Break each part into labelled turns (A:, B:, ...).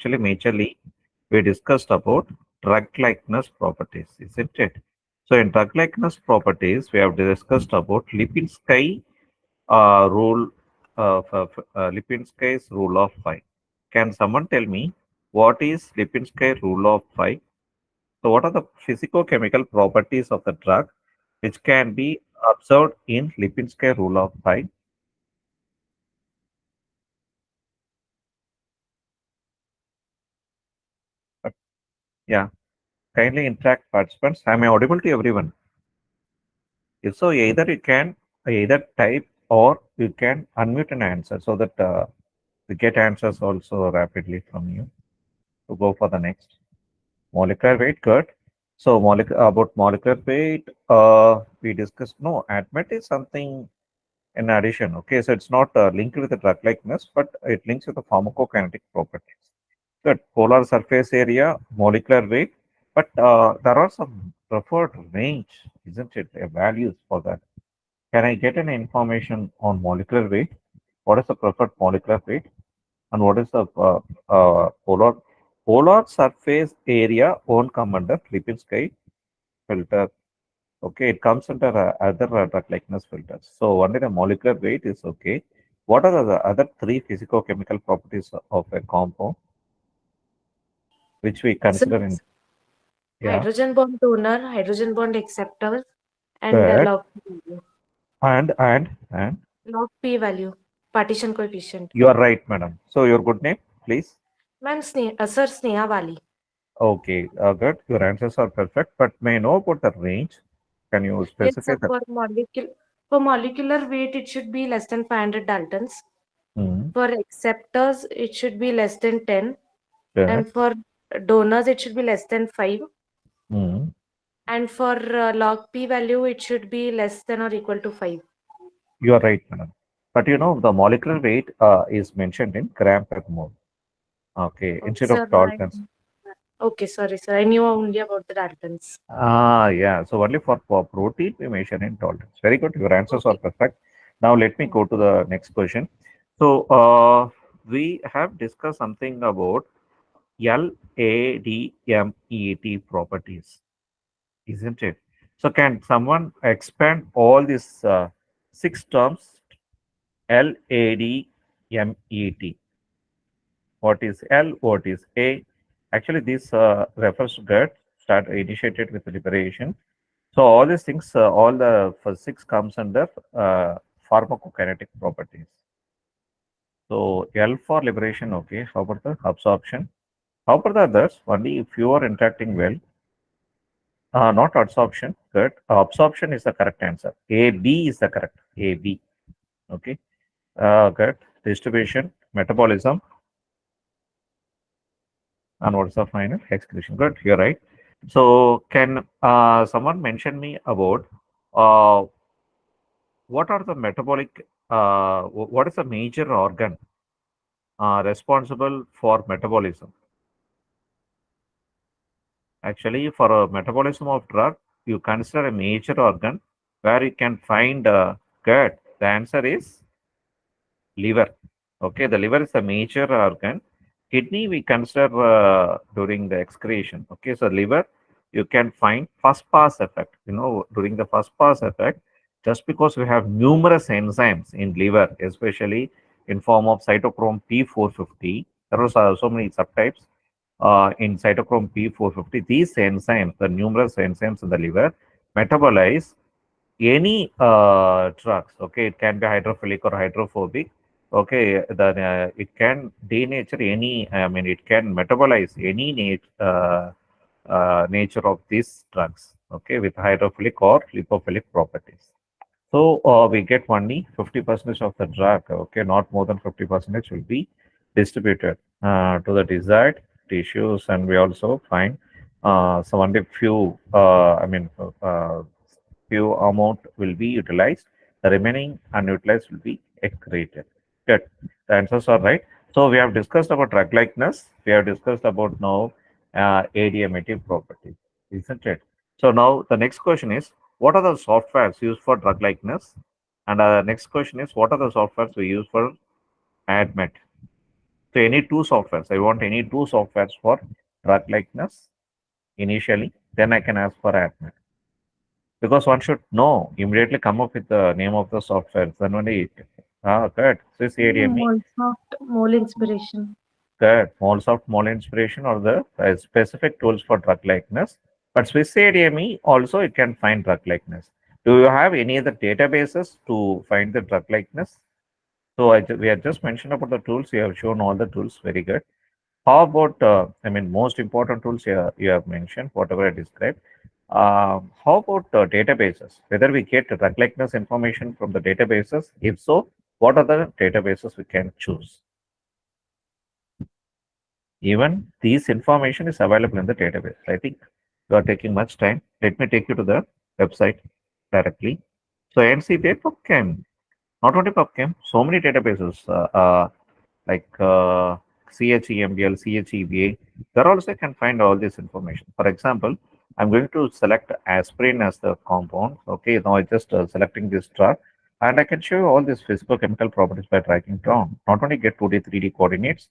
A: Actually, majorly, we discussed about drug likeness properties, isn't it? So, in drug likeness properties, we have discussed about Lipinski rule Lipinski's rule of five. Can someone tell me what is Lipinski rule of five? So, what are the physicochemical properties of the drug which can be observed in Lipinski rule of five? Yeah, kindly interact participants. Am I audible to everyone? If so, either you can either type or you can unmute and answer so that we get answers also rapidly from you to go for the next. Molecular weight, good. So about molecular weight, we discussed. No, ADMET is something in addition. Okay, so it's not linked with the drug likeness, but it links with the pharmacokinetic properties. Good. Polar surface area, molecular weight, but there are some preferred range, isn't it? Values for that. Can I get an information on molecular weight? What is the preferred molecular weight? And what is the polar surface area won't come under Lipinski filter. Okay, it comes under other drug likeness filters. So only the molecular weight is okay. What are the other three physicochemical properties of a compound which we
B: So
A: consider in? Yeah,
B: hydrogen bond donor, hydrogen bond acceptor, and
A: good.
B: log p value.
A: And
B: Log p value, partition coefficient.
A: you are right, madam. So your good name, please.
B: Sir Sneha Wali.
A: Okay, good. Your answers are perfect, but may I know about the range? Can you
B: Yes,
A: specify
B: sir.
A: that?
B: For molecular weight, it should be less than 500 Daltons.
A: Mm,
B: For acceptors, it should be less than 10.
A: good.
B: And for donors, it should be less than 5.
A: Mm,
B: And for log p value, it should be less than or equal to 5.
A: you are right, madam. But you know, the molecular weight is mentioned in gram per mole. Okay,
B: Okay,
A: instead of
B: sir.
A: Daltons.
B: Okay, sorry, sir. I knew only about the Daltons.
A: Yeah. So only for protein we measure in Daltons. Very good. Your answers are
B: Okay.
A: perfect. Now let me
B: Thank
A: go to the next question. So we have discussed something about LADMET properties, isn't it? So can someone expand all these six terms? LADMET. What is L? What is A? Actually, this refers to gut start initiated with liberation. So all these things, all the first six comes under pharmacokinetic properties. So L for liberation, okay. How about the absorption? How about the others? Only if you are interacting well, not absorption. Good. Absorption is the correct answer. A B is the correct. A B. Okay. Good. Distribution, metabolism, and what's the final excretion? Good. You're right. So can someone mention me about uh, what are the metabolic? What is the major organ responsible for metabolism? Actually, for a metabolism of drug, you consider a major organ where you can find gut. The answer is liver. Okay, the liver is a major organ. Kidney we consider during the excretion. Okay, so liver you can find first pass effect. You know, during the first pass effect, just because we have numerous enzymes in liver, especially in form of cytochrome P450, there are so many subtypes in cytochrome P450. These enzymes, the numerous enzymes in the liver, metabolize any drugs. Okay, it can be hydrophilic or hydrophobic. Okay, then it can denature any. I mean, it can metabolize any nature of these drugs. Okay, with hydrophilic or lipophilic properties. So we get only 50% of the drug. Okay, not more than 50% will be distributed to the desired tissues, and we also find some only few. Few amount will be utilized. The remaining unutilized will be excreted. Good. The answers are right. So we have discussed about drug likeness. We have discussed about now ADMAT properties, isn't it? So now the next question is, what are the softwares used for drug likeness? And next question is, what are the softwares we use for ADMET? So any two softwares, I want any two softwares for drug likeness initially, then I can ask for AdMed. Because one should know, immediately come up with the name of the software. Then only, good. Swiss ADME,
B: Molsoft mole inspiration.
A: good. MoleSoft, Mole Inspiration or the specific tools for drug likeness. But Swiss ADME also it can find drug likeness. Do you have any other databases to find the drug likeness? So we have just mentioned about the tools. You have shown all the tools. Very good. How about, I mean, most important tools you have mentioned, whatever I described. How about databases? Whether we get drug likeness information from the databases? If so, what are the databases we can choose? Even these information is available in the database. I think you are taking much time. Let me take you to the website directly. So NCPA PubChem, not only PubChem, so many databases like CHEMBL, CHEBA. There also can find all this information. For example, I'm going to select aspirin as the compound. Okay, now I just selecting this chart and I can show you all these physical chemical properties by dragging down. Not only get 2D, 3D coordinates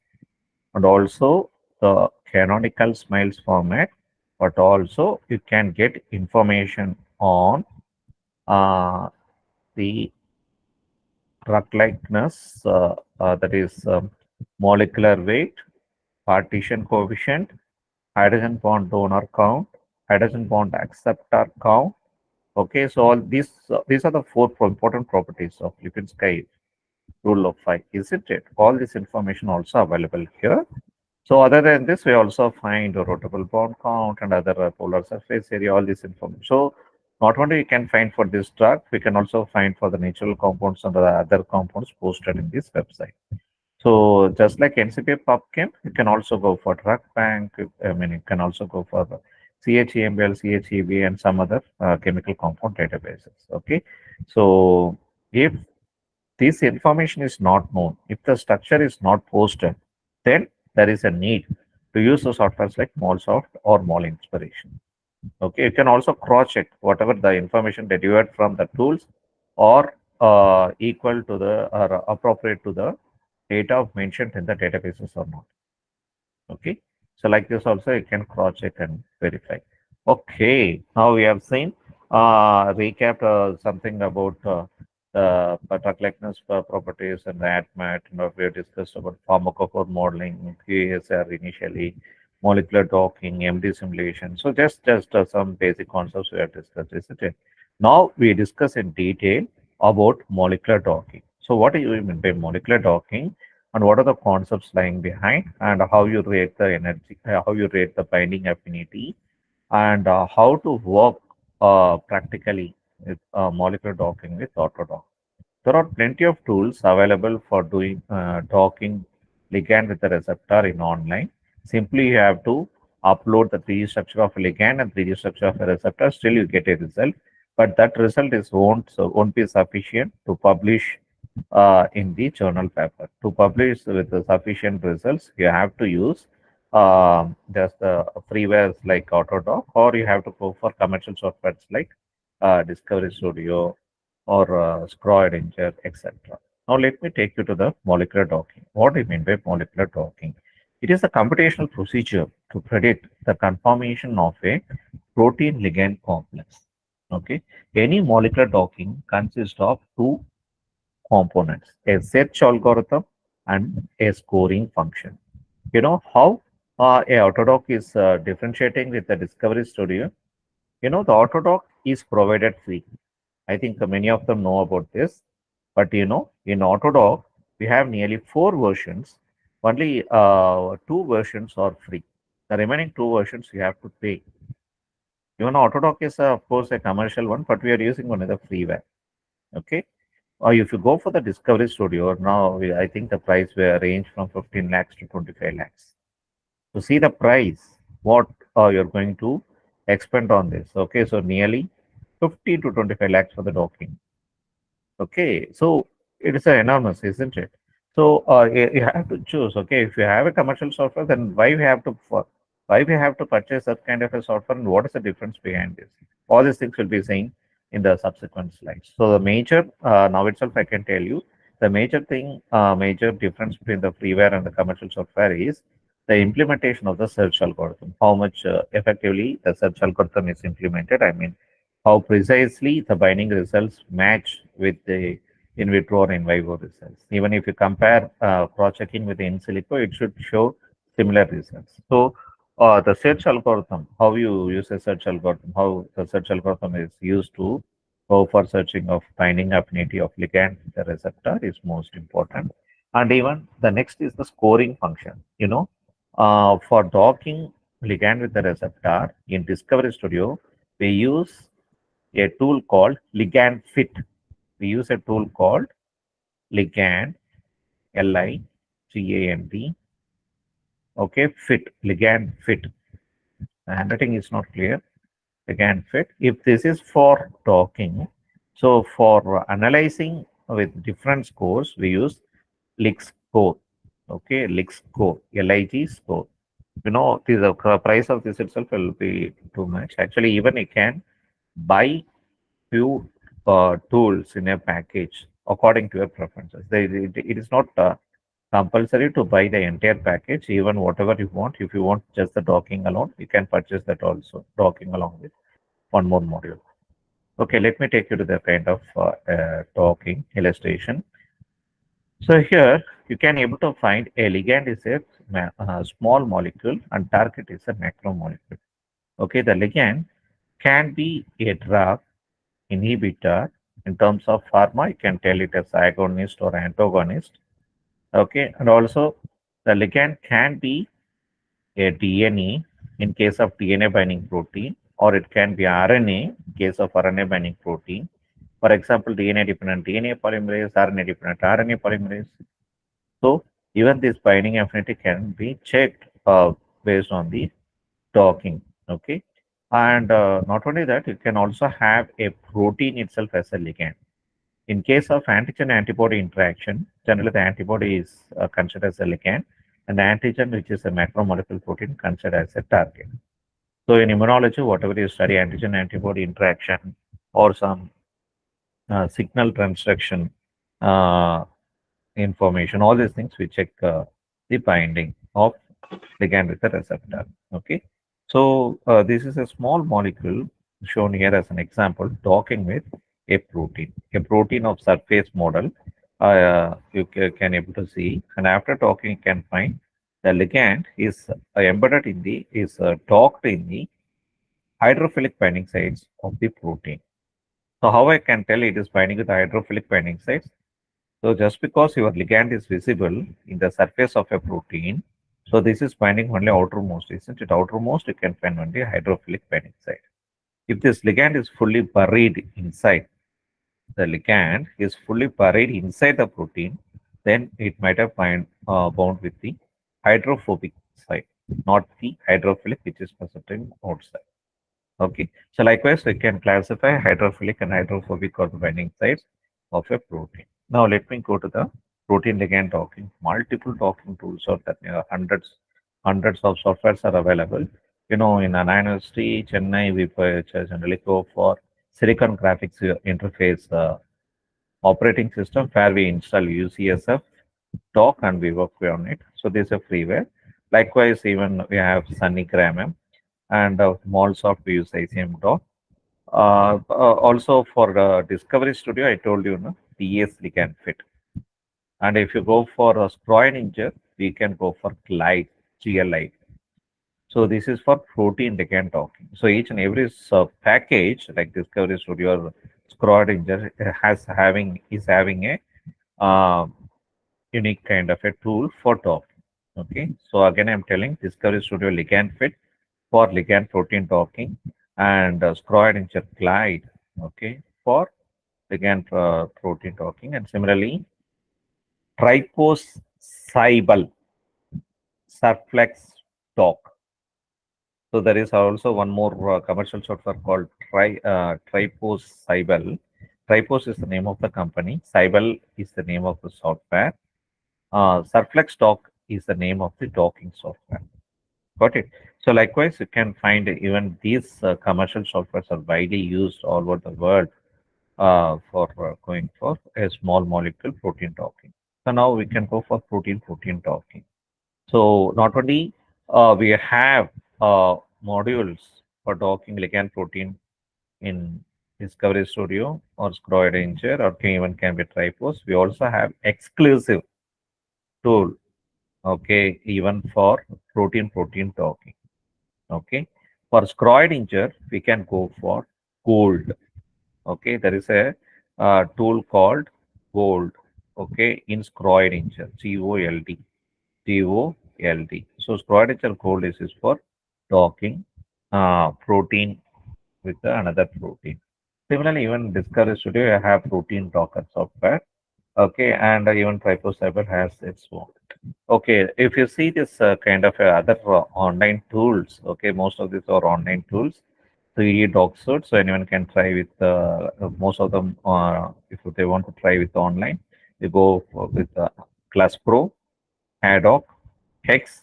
A: and also the canonical smiles format, but also you can get information on uh, the drug likeness, that is molecular weight, partition coefficient, hydrogen bond donor count, hydrogen bond acceptor count. Okay, so all these are the four important properties of Lipinski rule of five, isn't it? All this information also available here. So other than this, we also find a rotable bond count and other polar surface area, all this information. So not only we can find for this drug, we can also find for the natural compounds and the other compounds posted in this website. So just like NCPA PubChem, you can also go for drug bank. I mean, you can also go for the CHEMBL, CHEB, and some other chemical compound databases. Okay. So if this information is not known, if the structure is not posted, then there is a need to use the softwares like MolSoft or Mol Inspiration. Okay, you can also cross check whatever the information derived from the tools or equal to the or appropriate to the data mentioned in the databases or not. Okay, so like this also you can cross check and verify. Okay, now we have seen recapped something about the drug likeness properties and the ADMAT. We have discussed about pharmacophore modeling, QASR initially, molecular docking, MD simulation. So just some basic concepts we have discussed, isn't it? Now we discuss in detail about molecular docking. So what do you mean by molecular docking? And what are the concepts lying behind and how you rate the energy, how you rate the binding affinity, and how to work practically with molecular docking with Autodock. There are plenty of tools available for doing docking ligand with the receptor in online. Simply you have to upload the 3D structure of a ligand and 3D structure of a receptor. Still you get a result, but that result is won't be sufficient to publish in the journal paper. To publish with the sufficient results, you have to use just the freewares like Autodoc, or you have to go for commercial softwares like Discovery Studio or Scroidinger, etc. Now, let me take you to the molecular docking. What do you mean by molecular docking? It is a computational procedure to predict the conformation of a protein ligand complex. Okay, any molecular docking consists of two components, a search algorithm and a scoring function. You know how a Autodoc is differentiating with the Discovery Studio? You know, the Autodoc is provided free. I think many of them know about this. But you know, in Autodoc, we have nearly four versions. Only two versions are free. The remaining two versions you have to pay. Even Autodoc is, of course, a commercial one, but we are using one of the freeware. Okay. Or if you go for the Discovery Studio, now I think the price will range from 15 lakhs to 25 lakhs. To see the price, what you're going to expend on this. Okay, so nearly 50 to 25 lakhs for the docking. Okay, so it is enormous, isn't it? So you have to choose. Okay, if you have a commercial software, then why we have to purchase that kind of a software, and what is the difference behind this? All these things will be seen in the subsequent slides. So the major now itself, I can tell you, the major difference between the freeware and the commercial software is the implementation of the search algorithm. How much effectively the search algorithm is implemented. I mean, how precisely the binding results match with the in vitro or in vivo results. Even if you compare cross-checking with the in silico, it should show similar results. So, the search algorithm, how you use a search algorithm, how the search algorithm is used to go for searching of binding affinity of ligand with the receptor is most important. And even the next is the scoring function. For docking ligand with the receptor in Discovery Studio, we use a tool called ligand fit. We use a tool called ligand, Ligand, okay, fit, ligand fit. The handwriting is not clear. Ligand fit. If this is for docking, so for analyzing with different scores, we use Lig score. Okay, Lig score, Lig score. The price of this itself will be too much. Actually, even you can buy few tools in a package according to your preferences. It is not compulsory to buy the entire package, even whatever you want. If you want just the docking alone, you can purchase that also, docking along with one more module. Okay, let me take you to the kind of docking illustration. So here you can able to find a ligand is a small molecule and target is a macromolecule. Okay, the ligand can be a drug inhibitor. In terms of pharma, you can tell it as agonist or antagonist. Okay, and also the ligand can be a DNA in case of DNA binding protein, or it can be RNA in case of RNA binding protein. For example, DNA dependent DNA polymerase, RNA dependent RNA polymerase. So even this binding affinity can be checked based on the docking. Okay, and not only that, you can also have a protein itself as a ligand. In case of antigen antibody interaction, generally the antibody is considered as a ligand, and the antigen, which is a macromolecule protein, considered as a target. So in immunology, whatever you study antigen antibody interaction or some signal transduction uh, information, all these things we check the binding of ligand with the receptor. Okay, so this is a small molecule shown here as an example, docking with a protein of surface model. You can able to see, and after docking, you can find the ligand is embedded in the is docked in the hydrophilic binding sites of the protein. So how I can tell it is binding with the hydrophilic binding sites? So just because your ligand is visible in the surface of a protein, so this is binding only outermost, isn't it? Outermost, you can find only hydrophilic binding site. If this ligand is fully buried inside, the ligand is fully buried inside the protein, then it might have bound with the hydrophobic site, not the hydrophilic, which is present in outside. Okay, so likewise, we can classify hydrophilic and hydrophobic or the binding sites of a protein. Now, let me go to the protein ligand docking. Multiple docking tools or that hundreds of softwares are available. In an university, Chennai, we generally go for Silicon Graphics Interface operating system where we install UCSF dock and we work on it. So this is a freeware. Likewise, even we have SunnyGram and MallSoft we use ICM dock. Also for Discovery Studio, I told you, no, TS we can fit. And if you go for a Scroininger, we can go for Glide, GLI. So this is for protein ligand docking. So each and every package like Discovery Studio or Scroininger is having a uh, unique kind of a tool for docking. Okay. So again, I'm telling Discovery Studio ligand fit for ligand protein docking and Scroininger Glide, okay, for ligand protein docking, and similarly triposibal surflex dock. So there is also one more commercial software called triposibal. Tripos is the name of the company. Cybel is the name of the software. Surflex dock is the name of the docking software. Got it. So likewise, you can find even these commercial softwares are widely used all over the world for going for a small molecule protein docking. So now we can go for protein docking. So not only we have modules for docking ligand protein in Discovery Studio or Scroid Ranger or even can be Tripos. We also have exclusive tool, okay, even for protein docking. Okay, for Scroid Ranger, we can go for gold. Okay, there is a tool called gold. Okay, in Scroid Ranger, GOLD. So Scroid Ranger gold is for docking protein with another protein. Similarly, even Discovery Studio have protein docker software. Okay, and even Tripocyber has its own. Okay, if you see this kind of other online tools, okay, most of these are online tools. 3D doc suit, so anyone can try with most of them. If they want to try with online, they go with Class Pro, Haddock, Hex.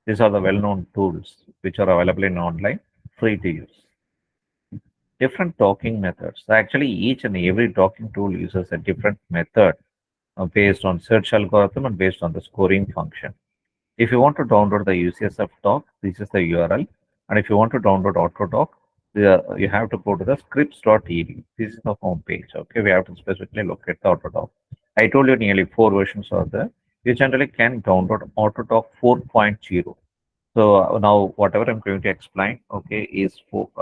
A: These are the well-known tools which are available in online, free to use. Different docking methods. Actually, each and every docking tool uses a different method based on search algorithm and based on the scoring function. If you want to download the UCSF doc, this is the URL. And if you want to download Autodoc, you have to go to the scripts.edu. This is the home page. Okay, we have to specifically locate the Autodoc. I told you nearly 4 versions are there. You generally can download Autodoc 4.0. So now whatever I'm going to explain, okay, is 4.0.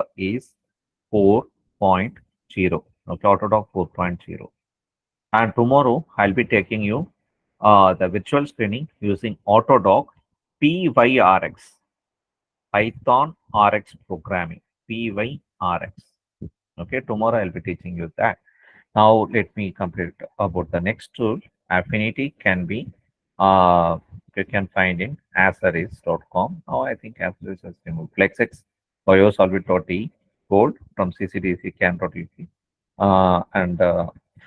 A: Okay, Autodoc 4.0. And tomorrow I'll be taking you the virtual screening using Autodoc PYRX, Python RX programming, PYRX. Okay, tomorrow I'll be teaching you that. Now let me complete about the next tool. Affinity can be you can find in asaris.com. Now I think Asaris has removed FlexX, biosolvit.e, Gold from CCDC can.uk, and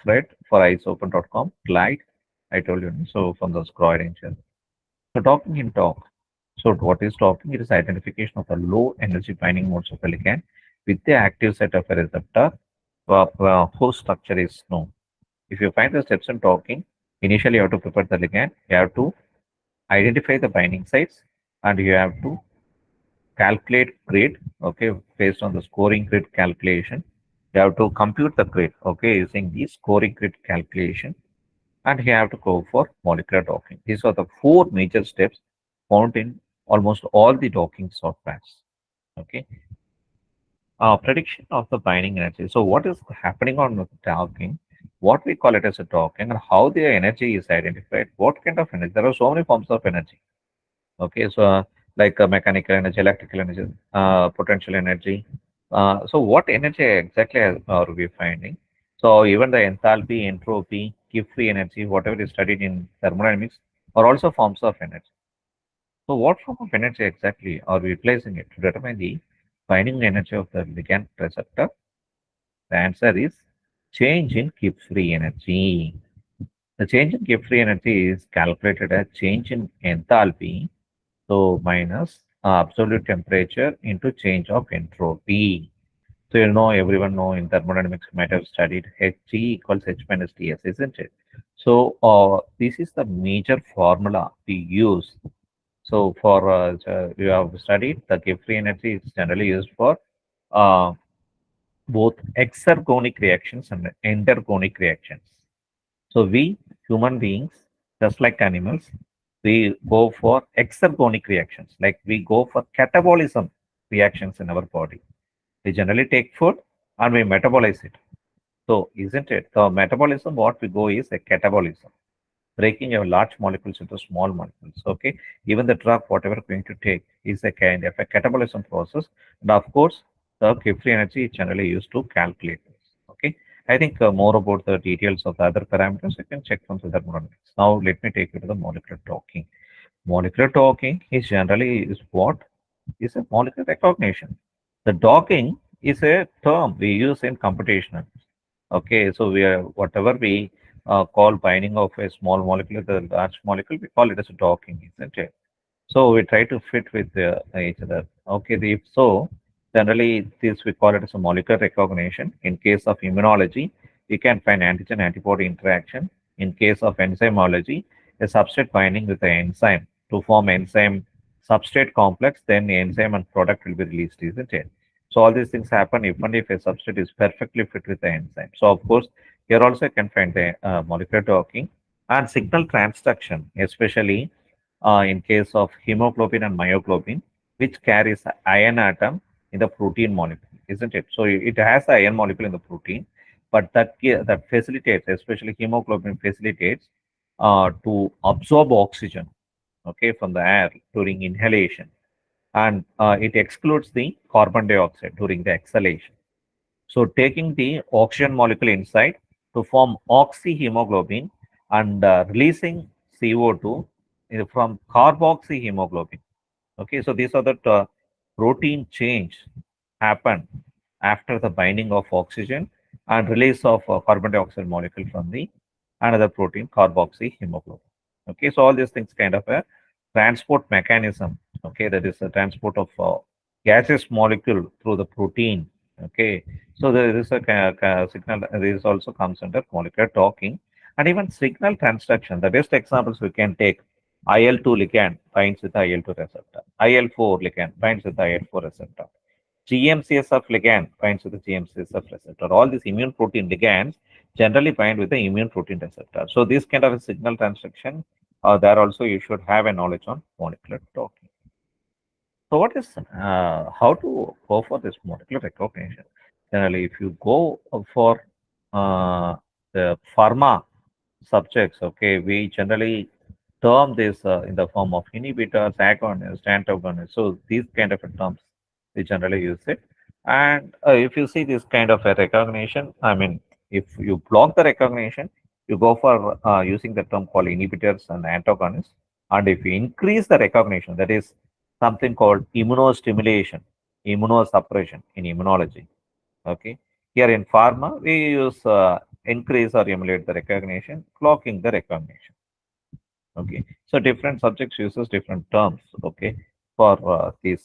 A: Fred for iceopen.com, Glide, I told you, so from the Scroid engine. So talking in talk. So what is talking? It is identification of the low energy binding modes of a ligand with the active site of a receptor whose structure is known. If you find the steps in talking, initially you have to prepare the ligand, you have to identify the binding sites, and you have to calculate grid, okay, based on the scoring grid calculation. You have to compute the grid, okay, using the scoring grid calculation, and you have to go for molecular docking. These are the four major steps found in almost all the docking softwares. Okay. Prediction of the binding energy. So, what is happening on the docking? What we call it as a docking, and how the energy is identified? What kind of energy? There are so many forms of energy. Okay, so like mechanical energy, electrical energy, potential energy. So, what energy exactly are we finding? So, even the enthalpy, entropy, Gibbs free energy, whatever is studied in thermodynamics, are also forms of energy. So, what form of energy exactly are we replacing it to determine the binding energy of the ligand receptor? The answer is change in Gibbs free energy. The change in Gibbs free energy is calculated as change in enthalpy, so minus absolute temperature into change of entropy. So you know, everyone know in thermodynamics you might have studied Hg equals H minus Ts, isn't it? So this is the major formula we use. So for you have studied the Gibbs free energy is generally used for uh, both exergonic reactions and endergonic reactions. So we human beings, just like animals, we go for exergonic reactions, like we go for catabolism reactions in our body. We generally take food and we metabolize it. So isn't it? The metabolism, what we go is a catabolism, breaking your large molecules into small molecules. Okay, even the drug, whatever we're going to take, is a kind of a catabolism process, and of course, the Gibbs energy is generally used to calculate this. Okay, I think more about the details of the other parameters you can check from the thermodynamics. Now, let me take you to the molecular talking. Molecular talking is generally is what is a molecular recognition. The docking is a term we use in computational. Okay, so we are whatever we call binding of a small molecule to a large molecule, we call it as a docking, isn't it? So we try to fit with each other. Okay, if so, generally this we call it as a molecular recognition. In case of immunology, you can find antigen antibody interaction. In case of enzymology, a substrate binding with the enzyme to form enzyme substrate complex, then the enzyme and product will be released, isn't it? So all these things happen even if a substrate is perfectly fit with the enzyme. So of course, here also you can find the molecular docking and signal transduction, especially in case of hemoglobin and myoglobin, which carries an iron atom in the protein molecule, isn't it? So it has the iron molecule in the protein, but that facilitates, especially hemoglobin facilitates to absorb oxygen, okay, from the air during inhalation, and it excludes the carbon dioxide during the exhalation. So taking the oxygen molecule inside to form oxyhemoglobin and releasing CO2 from carboxyhemoglobin. Okay, so these are the protein change happen after the binding of oxygen and release of carbon dioxide molecule from the another protein, carboxyhemoglobin. Okay, so all these things kind of a transport mechanism. Okay, that is the transport of gaseous molecule through the protein. Okay, so there is a signal. This also comes under molecular talking and even signal transduction. The best examples we can take IL-2 ligand binds with IL-2 receptor. IL-4 ligand binds with IL-4 receptor. GM-CSF ligand binds with the GM-CSF receptor. All these immune protein ligands generally bind with the immune protein receptor. So this kind of a signal transduction, there also you should have a knowledge on molecular talking. So what is how to go for this molecular recognition? Generally, if you go for the pharma subjects, okay, we generally term this in the form of inhibitors, agonists, antagonists. So these kind of terms we generally use it. And if you see this kind of a recognition, I mean, if you block the recognition, you go for using the term called inhibitors and antagonists. And if you increase the recognition, that is something called immunostimulation, immunosuppression in immunology. Okay. Here in pharma, we use increase or emulate the recognition, clocking the recognition. Okay. So different subjects uses different terms. Okay. For this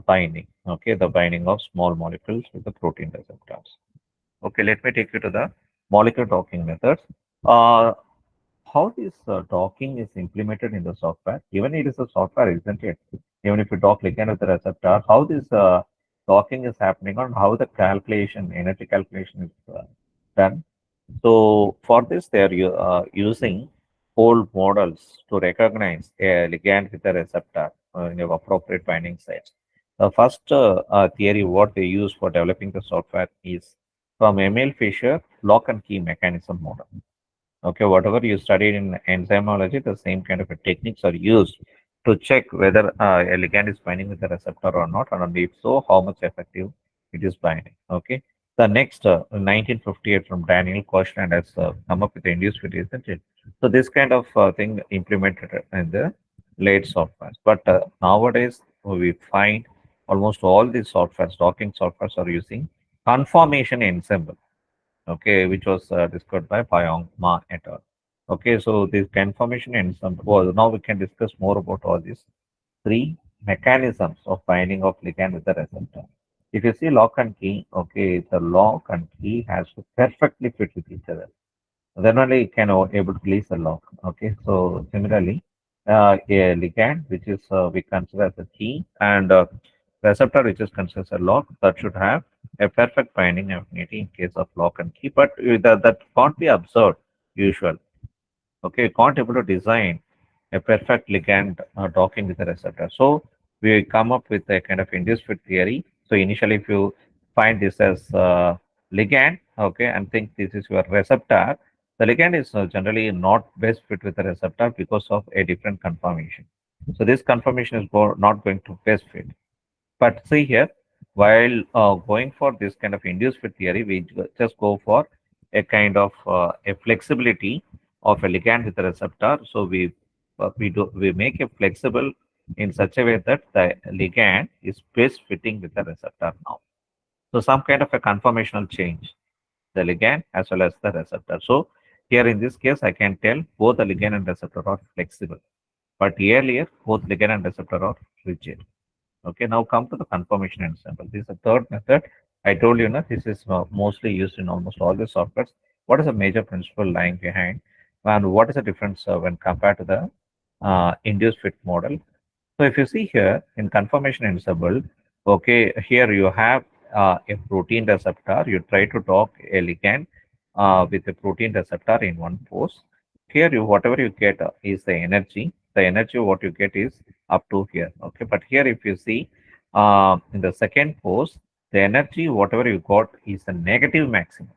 A: binding. Okay. The binding of small molecules with the protein receptors. Okay. Let me take you to the molecular docking methods. Uh, how this docking is implemented in the software? Even it is a software, isn't it? Even if you dock ligand with the receptor, how this docking is happening and how the calculation, energy calculation is done. So for this, they are using old models to recognize a ligand with a receptor in your appropriate binding sites. The first theory what they use for developing the software is from Emil Fischer lock and key mechanism model. Okay, whatever you studied in enzymology, the same kind of techniques are used to check whether a ligand is binding with the receptor or not, and if so, how much effective it is binding. Okay. The next, 1958 from Daniel Koshland has come up with the induced fit, isn't it? So this kind of thing implemented in the late softwares. But nowadays, we find almost all these softwares, docking softwares are using conformation ensemble, okay, which was discovered by Payong Ma et al. Okay, so this conformation and some. Well, now we can discuss more about all these three mechanisms of binding of ligand with the receptor. If you see lock and key, okay, the lock and key has to perfectly fit with each other. Then only it can able to release the lock. Okay, so similarly, a ligand which is we consider as a key and receptor which is considered as a lock that should have a perfect binding affinity in case of lock and key, but that can't be observed usual. Okay, you can't able to design a perfect ligand docking with a receptor. So we come up with a kind of induced fit theory. So initially, if you find this as ligand, okay, and think this is your receptor, the ligand is generally not best fit with the receptor because of a different conformation. So this conformation is not going to best fit. But see here, while going for this kind of induced fit theory, we just go for a kind of a flexibility of a ligand with a receptor. So we make it flexible in such a way that the ligand is best fitting with the receptor now. So some kind of a conformational change, the ligand as well as the receptor. So here in this case, I can tell both the ligand and receptor are flexible. But earlier, both ligand and receptor are rigid. Okay, now come to the conformation ensemble. This is the third method. I told you, this is mostly used in almost all the softwares. What is the major principle lying behind, and what is the difference when compared to the induced fit model? So if you see here in conformation ensemble, okay, here you have a protein receptor. You try to dock a ligand with a protein receptor in one pose. Here, you whatever you get is the energy. The energy what you get is up to here. Okay, but here if you see in the second pose, the energy whatever you got is the negative maximum.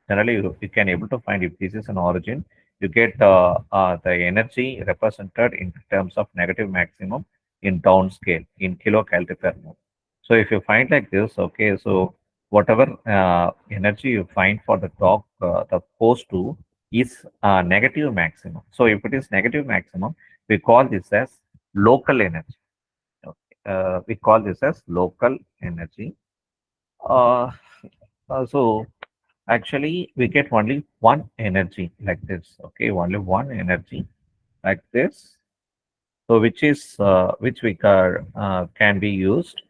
A: Generally, you can able to find if this is an origin, you get the energy represented in terms of negative maximum in downscale in kilocalorie per mole. So if you find like this, okay, so whatever energy you find for the top, the pose 2 is negative maximum. So if it is negative maximum, we call this as local energy. Okay. We call this as local energy. Uh, so actually, we get only one energy like this. Okay, only one energy like this. So which we can be used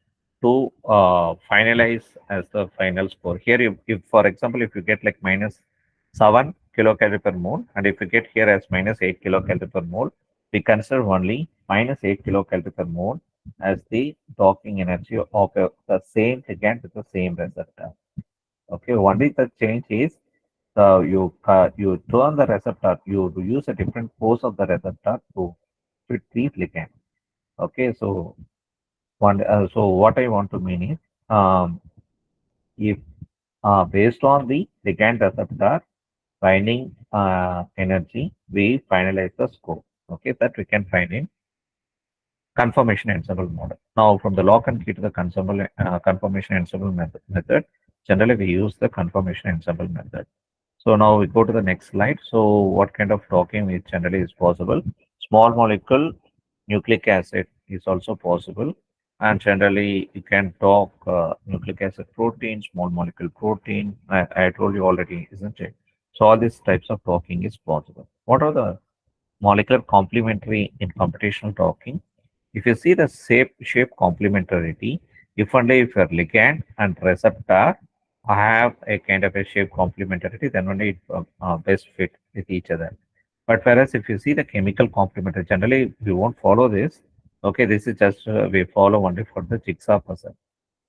A: to finalize as the final score. Here, if for example, if you get like -7 kilocalorie per mole, and if you get here as -8 kilocalorie per mole, we consider only -8 kilocalorie per mole as the docking energy of the same ligand with the same receptor. Okay, only the change is you turn the receptor, you use a different pose of the receptor to fit the ligand. Okay, so so what I want to mean is if based on the ligand receptor binding energy, we finalize the score. Okay, that we can find in conformation ensemble model. Now, from the lock and key to the conformation ensemble method, generally we use the conformation ensemble method. So now we go to the next slide. So what kind of docking is generally is possible? Small molecule nucleic acid is also possible. And generally you can dock nucleic acid protein, small molecule protein. I told you already, isn't it? So all these types of docking is possible. What are the molecular complementary in computational docking? If you see the shape complementarity, if only if your ligand and receptor have a kind of a shape complementarity, then only it best fit with each other. But whereas if you see the chemical complementarity, generally we won't follow this. Okay, this is just we follow only for the jigsaw puzzle.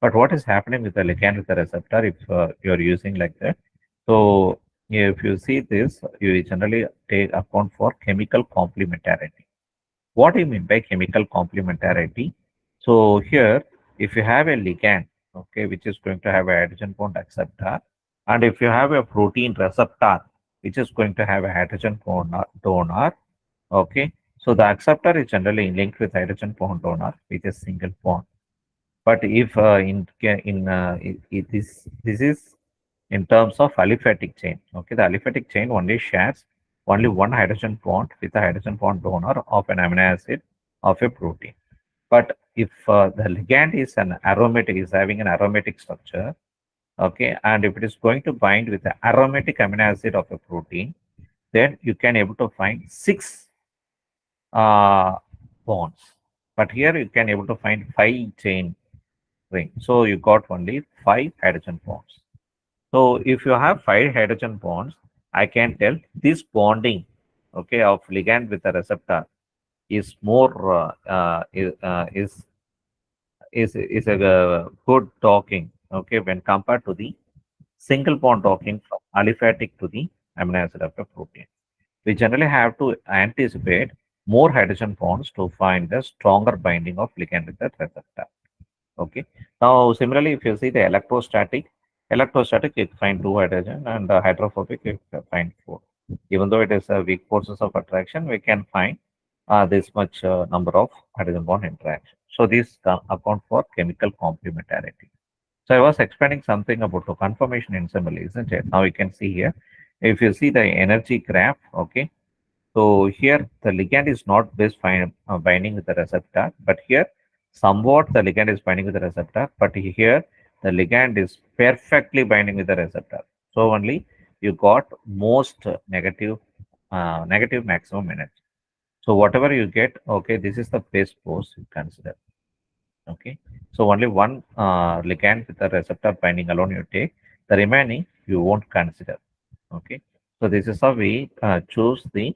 A: But what is happening with the ligand with the receptor if you're using like that? So if you see this, you generally take account for chemical complementarity. What do you mean by chemical complementarity? So here, if you have a ligand, okay, which is going to have a hydrogen bond acceptor, and if you have a protein receptor, which is going to have a hydrogen bond donor, okay, so the acceptor is generally linked with hydrogen bond donor with a single bond. But if this is in terms of aliphatic chain, okay, the aliphatic chain only shares only one hydrogen bond with a hydrogen bond donor of an amino acid of a protein. But if the ligand is an aromatic, is having an aromatic structure, okay, and if it is going to bind with the aromatic amino acid of a protein, then you can able to find six uh, bonds. But here you can able to find five chain ring. So you got only five hydrogen bonds. So if you have five hydrogen bonds, I can tell this bonding, okay, of ligand with the receptor is more is a good docking, okay, when compared to the single bond docking from aliphatic to the amino acid of the protein. We generally have to anticipate more hydrogen bonds to find the stronger binding of ligand with the receptor. Okay. Now, similarly, if you see the electrostatic, you find two hydrogen, and hydrophobic, you find four. Even though it is a weak forces of attraction, we can find this much number of hydrogen bond interaction. So these account for chemical complementarity. So I was explaining something about the conformation ensemble, isn't it? Now you can see here. If you see the energy graph, okay, so here the ligand is not binding with the receptor, but here somewhat the ligand is binding with the receptor, but here the ligand is perfectly binding with the receptor. So only you got most negative maximum energy. So whatever you get, okay, this is the base pose you consider. Okay, so only one ligand with the receptor binding alone you take. The remaining you won't consider. Okay, so this is how we choose the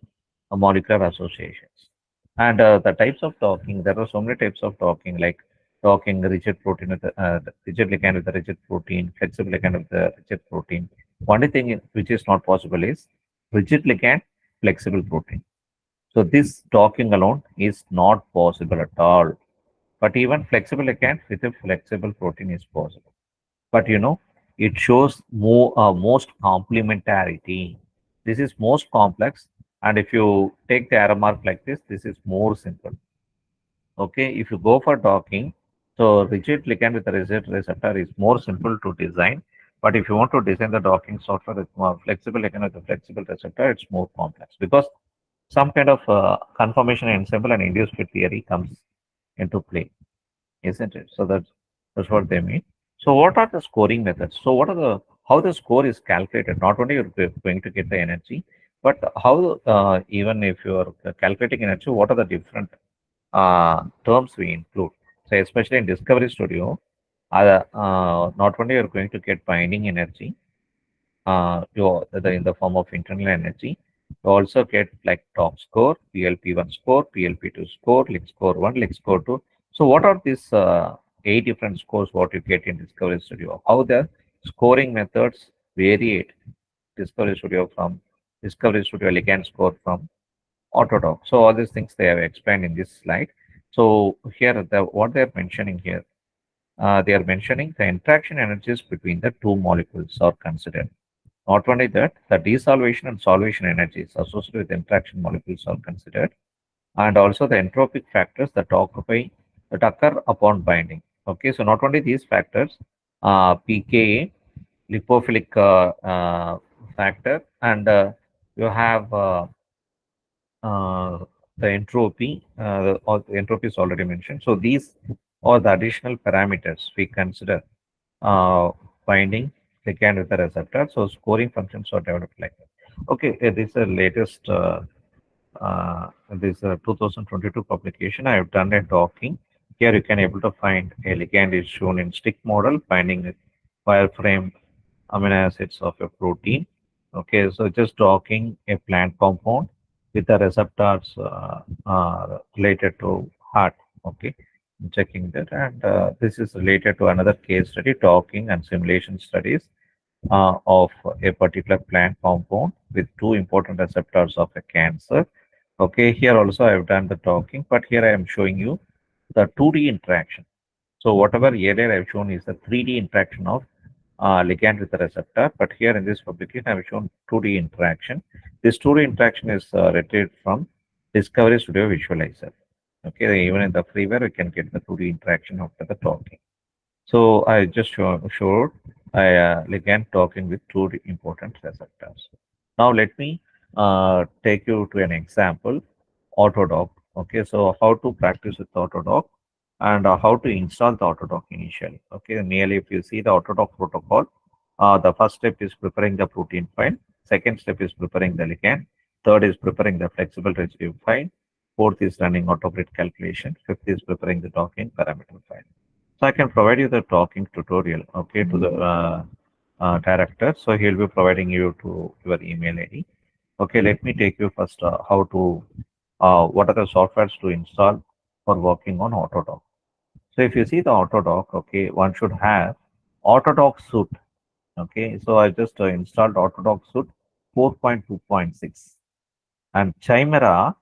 A: molecular associations. And the types of docking, there are so many types of docking, like docking rigid protein with the rigid ligand with the rigid protein, flexible ligand with the rigid protein. Only thing which is not possible is rigid ligand, flexible protein. So this docking alone is not possible at all. But even flexible ligand with a flexible protein is possible. But it shows most complementarity. This is most complex, and if you take the arrow mark like this is more simple. Okay, if you go for docking, so rigid ligand with a rigid receptor is more simple to design. But if you want to design the docking software with more flexible ligand with a flexible receptor, it's more complex because some kind of conformation ensemble and induced fit theory comes into play, isn't it? So that's what they mean. So what are the scoring methods? So what are the how the score is calculated? Not only you're going to get the energy, but how even if you are calculating energy, what are the different terms we include? So especially in Discovery Studio, not only you're going to get binding energy, in the form of internal energy. You also get like top score, PLP1 score, PLP2 score, Lick score 1, Lick score 2. So what are these eight different scores what you get in Discovery Studio? How the scoring methods vary Discovery Studio from Discovery Studio Ligand score from Autodoc. So all these things they have explained in this slide. So here what they are mentioning here, they are mentioning the interaction energies between the two molecules are considered. Not only that, the desolvation and solvation energies associated with interaction molecules are considered, and also the entropic factors that occur upon binding. Okay, so not only these factors, pKa, lipophilic factor, and you have the entropy. The entropy is already mentioned. So these are the additional parameters we consider binding ligand with the receptor. So scoring functions are developed like that. Okay, this is the latest this 2022 publication. I have done a docking. Here you can able to find a ligand is shown in stick model binding with wireframe amino acids of a protein. Okay, so just docking a plant compound with the receptors related to heart. Okay, checking that, and this is related to another case study, docking and simulation studies of a particular plant compound with two important receptors of a cancer. Okay, here also I have done the talking, but here I am showing you the 2D interaction. So whatever earlier I have shown is the 3D interaction of ligand with the receptor, but here in this publication I have shown 2D interaction. This 2D interaction is retrieved from Discovery Studio Visualizer. Okay, even in the freeware we can get the 2D interaction after the talking. So I just showed ligand talking with two important receptors. Now let me take you to an example, Autodoc. Okay, so how to practice with Autodoc and how to install the Autodoc initially. Okay, merely if you see the Autodoc protocol, the first step is preparing the protein file. Second step is preparing the ligand. Third is preparing the flexible residue file. Fourth is running autogrid calculation. Fifth is preparing the docking parameter file. So I can provide you the talking tutorial, okay, to the director. So he'll be providing you to your email ID. Okay, let me take you first what are the softwares to install for working on Autodoc. So if you see the Autodoc, okay, one should have Autodoc Suite. Okay, so I just installed Autodoc Suite 4.2.6 and Chimera.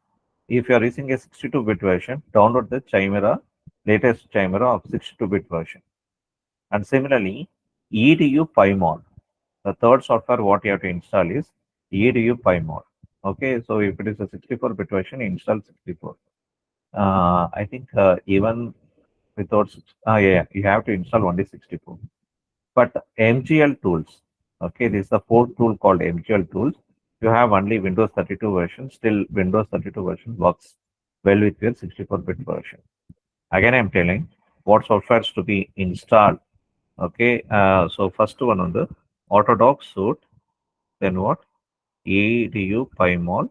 A: If you are using a 62-bit version, download the Chimera latest Chimera of 62-bit version. And similarly, EDU PyMod. The third software what you have to install is EDU PyMod. Okay, so if it is a 64-bit version, install 64. I think even without, yeah, you have to install only 64. But MGL tools, okay, this is the fourth tool called MGL tools. You have only Windows 32 version, still Windows 32 version works well with your 64-bit version. Again, I'm telling what softwares to be installed. Okay, so first one on the Autodoc suite, then what? EDU PyMol,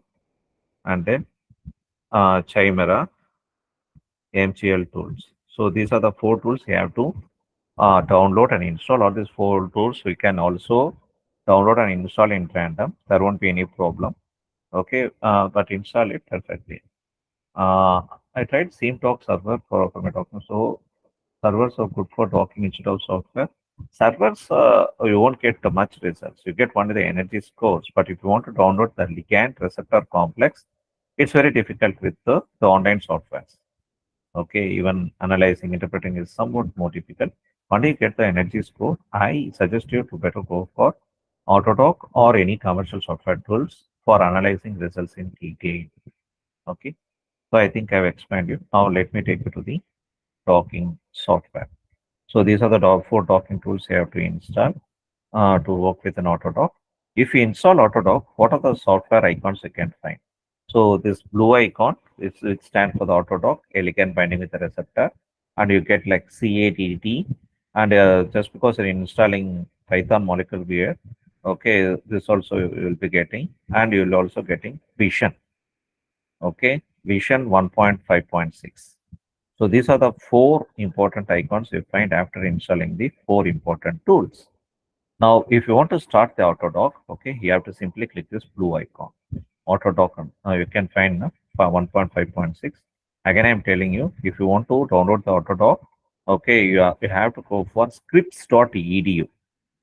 A: and then Chimera MGL tools. So these are the four tools you have to download and install. All these four tools we can also download and install in random. There won't be any problem. Okay, but install it perfectly. I tried SeamTalk server for my document. So servers are good for docking instead of software. Servers, you won't get much results. You get only the energy scores. But if you want to download the ligand receptor complex, it's very difficult with the online softwares. Okay, even analyzing, interpreting is somewhat more difficult. Once you get the energy score, I suggest you to better go for Autodoc or any commercial software tools for analyzing results in detail. Okay, so I think I've explained you. Now let me take you to the docking software. So these are the four docking tools you have to install to work with an Autodoc. If you install Autodoc, what are the software icons you can find? So this blue icon, it stands for the Autodoc, a ligand binding with the receptor, and you get like CATT. And just because you're installing Python molecule here, okay, this also you will be getting, and you will also getting Vision, okay, Vision 1.5.6. So these are the four important icons you find after installing the four important tools. Now, if you want to start the Autodoc, okay, you have to simply click this blue icon, Autodoc. Now you can find 1.5.6. Again, I'm telling you, if you want to download the Autodoc, okay, you have to go for scripts.edu.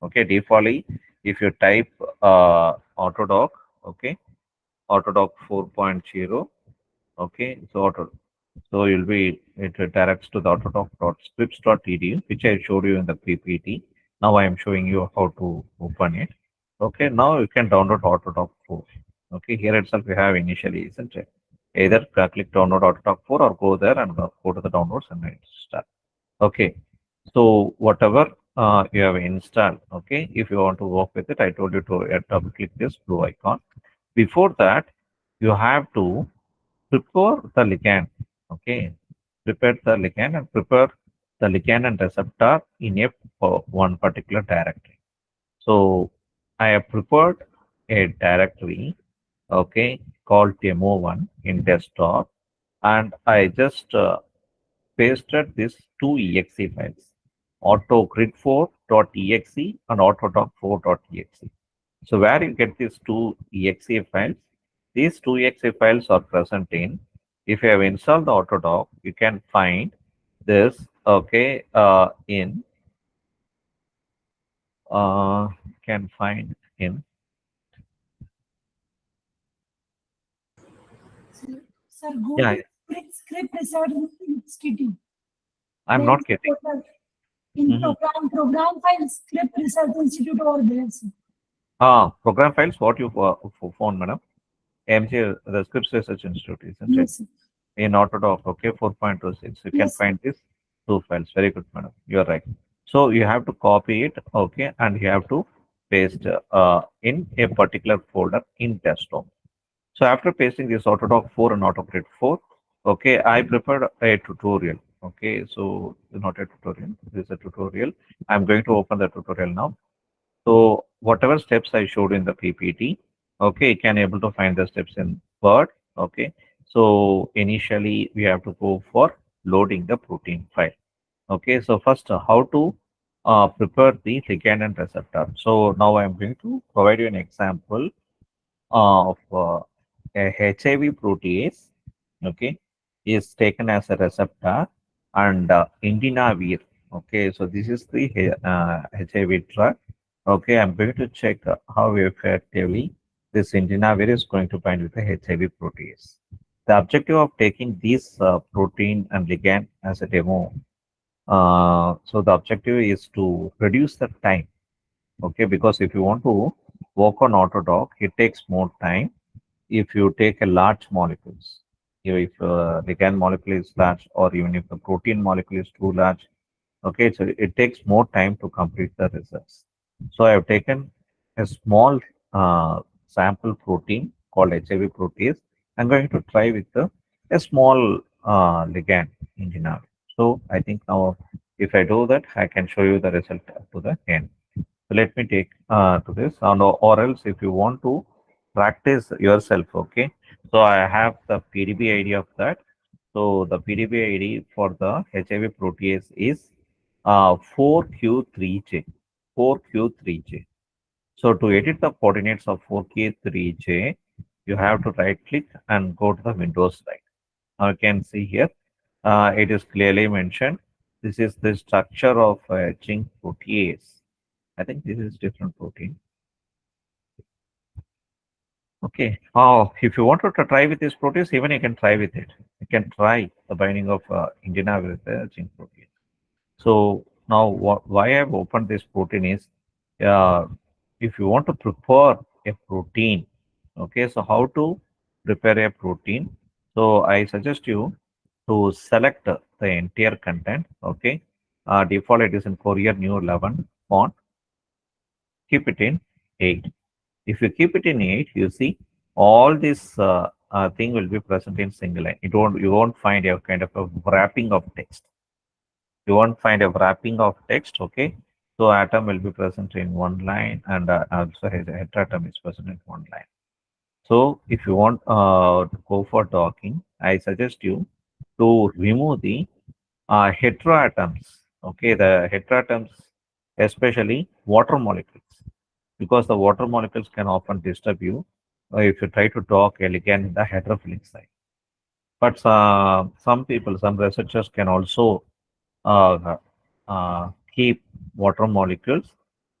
A: Okay, defaultly, if you type Autodoc, okay, Autodoc 4.0, okay, so you'll be, it directs to the autodoc.scripts.edu, which I showed you in the PPT. Now I am showing you how to open it. Okay, now you can download Autodoc 4. Okay, here itself we have initially, isn't it? Either click download Autodoc 4 or go there and go to the downloads and install. Okay, so whatever you have installed, okay, if you want to work with it, I told you to double click this blue icon. Before that, you have to prepare the ligand. Okay, prepare the ligand and prepare the ligand and receptor in a one particular directory. So I have prepared a directory, okay, called demo1 in desktop, and I just pasted these two exe files, autogrid4.exe and autodoc4.exe. So where you get these two exe files, these two exe files are present in, if you have installed the Autodoc, you can find this, okay, can find in,
C: Sir, go
A: yeah,
C: to script research institute.
A: I'm
C: There is
A: not
C: a
A: getting.
C: total in
A: Mhm.
C: program file script research institute over there, sir.
A: Program files, what you found, madam? MG, the Scripps Research Institute, isn't it?
C: Yes, sir.
A: In Autodoc, okay, 4.26. You can
C: Yes, sir.
A: find these two files. Very good, madam. You're right. So you have to copy it, okay, and you have to paste in a particular folder in desktop. So after pasting this Autodoc 4 and AutoGrid 4, okay, I prepared a tutorial. Okay, so not a tutorial, this is a tutorial. I'm going to open the tutorial now. So whatever steps I showed in the PPT, okay, you can able to find the steps in Word. Okay, so initially we have to go for loading the protein file. Okay, so first how to prepare the ligand and receptor. So now I'm going to provide you an example of a HIV protease, okay, is taken as a receptor and indinavir. Okay, so this is the HIV drug. Okay, I'm going to check how effectively this indinavir is going to bind with the HIV protease. The objective of taking these protein and ligand as a demo, so the objective is to reduce the time. Okay, because if you want to work on Autodoc, it takes more time if you take a large molecules. If ligand molecule is large, or even if the protein molecule is too large, okay, so it takes more time to complete the results. So I have taken a small sample protein called HIV protease. I'm going to try with a small ligand engineer. So I think now if I do that, I can show you the result up to the end. So let me take to this, or else if you want to practice yourself, okay. So I have the PDB ID of that. So the PDB ID for the HIV protease is 4Q3J. 4Q3J. So to edit the coordinates of 4K3J, you have to right click and go to the Windows right. Now you can see here, it is clearly mentioned. This is the structure of zinc protease. I think this is different protein. Okay. If you wanted to try with this protease, even you can try with it. You can try the binding of Indiana with the zinc protein. So now why I have opened this protein is, uh, if you want to prepare a protein, okay, so how to prepare a protein? So I suggest you to select the entire content, okay. Default it is in Courier New 11 font, keep it in 8. If you keep it in 8, you see all this thing will be present in single line. You won't find a kind of a wrapping of text. You won't find a wrapping of text, okay. So atom will be present in one line, and also heteroatom is present in one line. So if you want to go for docking, I suggest you to remove the heteroatoms, okay, the heteroatoms, especially water molecules, because the water molecules can often disturb you if you try to dock a ligand in the hydrophilic side. But some researchers can also uh, keep water molecules,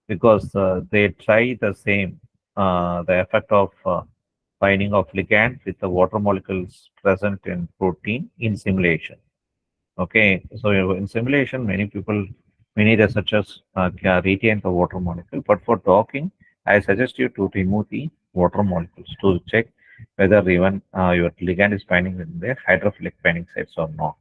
A: because they try the same, the effect of binding of ligand with the water molecules present in protein in simulation. Okay, so in simulation, many researchers can retain the water molecule, but for docking, I suggest you to remove the water molecules to check whether even your ligand is binding with the hydrophilic binding sites or not.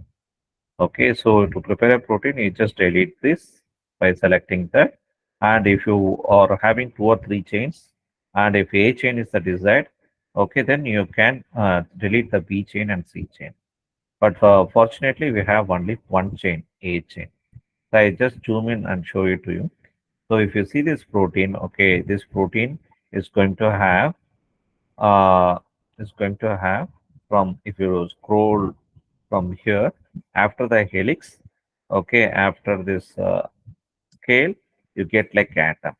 A: Okay, so to prepare a protein, you just delete this by selecting that. And if you are having 2 or 3 chains, and if A chain is the desired, okay, then you can delete the B chain and C chain. But fortunately, we have only one chain, A chain. So I just zoom in and show it to you. So if you see this protein, okay, this protein is going to have uh, from, if you scroll from here, after the helix, okay, after this scale, you get like atom.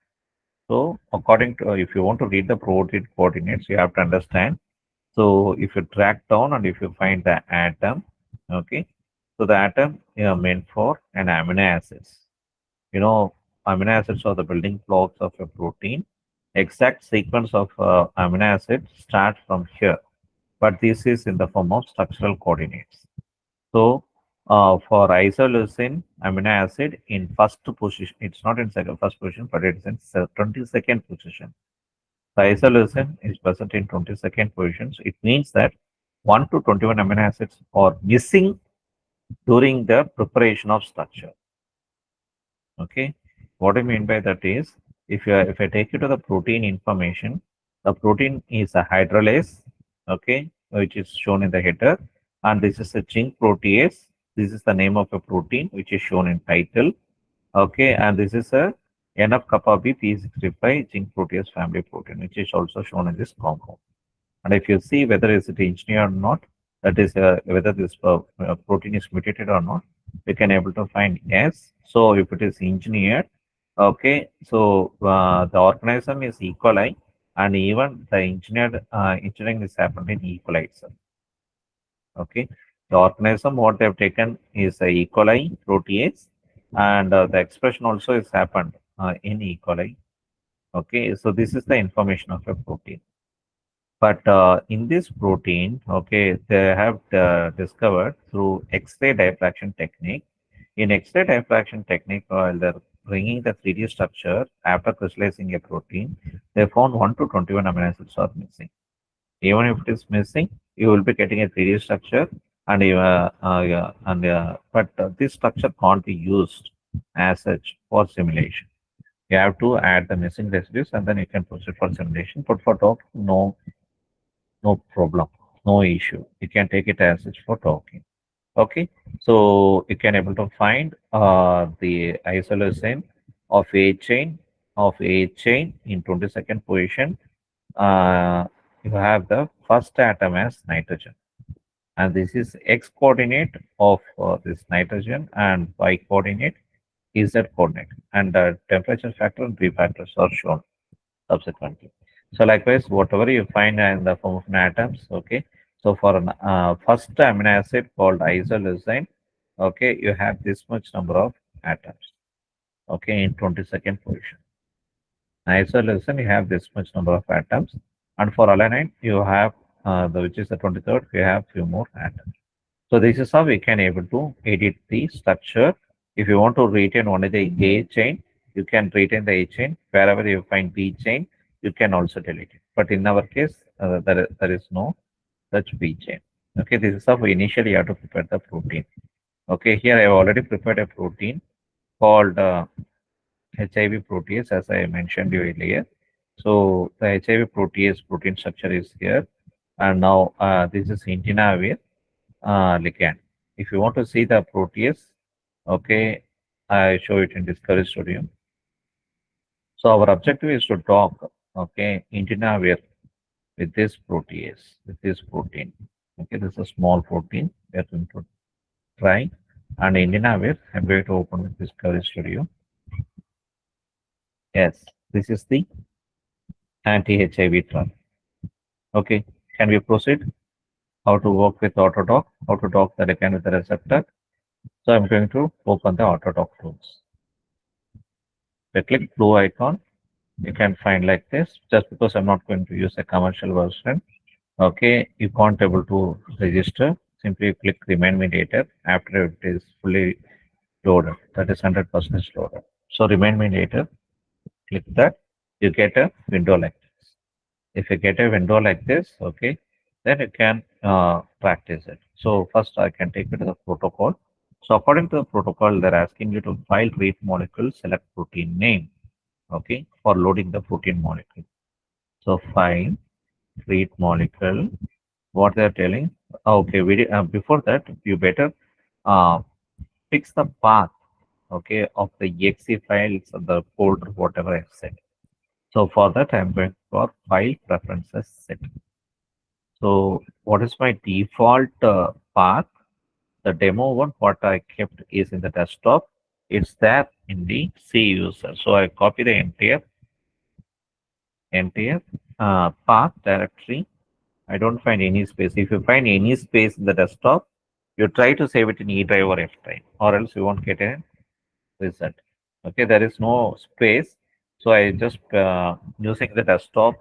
A: So according to, if you want to read the protein coordinates, you have to understand. So if you track down and if you find the atom, okay, so the atom meant for an amino acids. You know, amino acids are the building blocks of a protein. Exact sequence of amino acids start from here, but this is in the form of structural coordinates. So for isoleucine amino acid in first position, it's not in first position, but it's in 22nd position. The isoleucine is present in 22nd position. So it means that 1 to 21 amino acids are missing during the preparation of structure. Okay, what I mean by that is, if I take you to the protein information, the protein is a hydrolase, okay, which is shown in the header, and this is a zinc protease. This is the name of a protein which is shown in title, okay, and this is a NF kappa B P65 zinc protease family protein, which is also shown in this compound. And if you see whether is it engineered or not, that is whether this protein is mutated or not, we can able to find yes. So if it is engineered, okay, so the organism is E. coli, and even the engineering is happened in E. coli itself. Okay, the organism what they have taken is a E. coli protease, and the expression also is happened in E. coli. Okay, so this is the information of a protein. But in this protein, okay, they have discovered through X-ray diffraction technique. In X-ray diffraction technique, while they're bringing the 3D structure after crystallizing a protein, they found 1 to 21 amino acids are missing. Even if it is missing, you will be getting a 3D structure, and but this structure can't be used as such for simulation. You have to add the missing residues, and then you can proceed for simulation. But for talk, no problem, no issue. You can take it as it's for talking. Okay, so you can able to find the isoleucine of A chain in 22nd position. You have the first atom as nitrogen. and this is x coordinate of this nitrogen and y coordinate z coordinate, and temperature factor and B factors are shown subsequently. So likewise, whatever you find in the form of atoms, okay. So for an first amino acid called isoleucine, okay, you have this much number of atoms, okay, in 22nd position. Isoleucine, you have this much number of atoms, and for alanine, you have which is the 23rd, you have few more atoms. So this is how we can able to edit the structure. If you want to retain only the A chain, you can retain the A chain. Wherever you find B chain, you can also delete it. But in our case, there is no such B chain. Okay, this is how we initially have to prepare the protein. Okay, here I have already prepared a protein called HIV protease, as I mentioned you earlier. So the HIV protease protein structure is here, and now this is intinavir ligand. If you want to see the protease, okay, I show it in Discovery Studio. So our objective is to dock, okay, intinavir with this protease, with this protein. Okay, this is a small protein we are going to try. And intinavir, I'm going to open the Discovery Studio. Yes, this is the anti-HIV drug. Okay, can we proceed? How to work with Autodock, how to dock the ligand with the receptor. So I'm going to open the Autodock tools. If I click blue icon, you can find like this. Just because I'm not going to use a commercial version, okay, you can't able to register. Simply click remind me later after it is fully loaded. That is 100% loaded. So remind me later. Click that. You get a window like this. If you get a window like this, okay, then you can practice it. So first I can take it to the protocol. So according to the protocol, they're asking you to file read molecule, select protein name, okay, for loading the protein molecule. So file read molecule, what they're telling, okay, before that, you better uh, fix the path, okay, of the exe files, of the folder, whatever I've said. So for that, I'm going for file preferences set. So what is my default path? The demo one, what I kept is in the desktop. It's there in the C user. So I copy the entire path directory. I don't find any space. If you find any space in the desktop, you try to save it in E drive or F drive, or else you won't get a result. Okay, there is no space. So I just using the desktop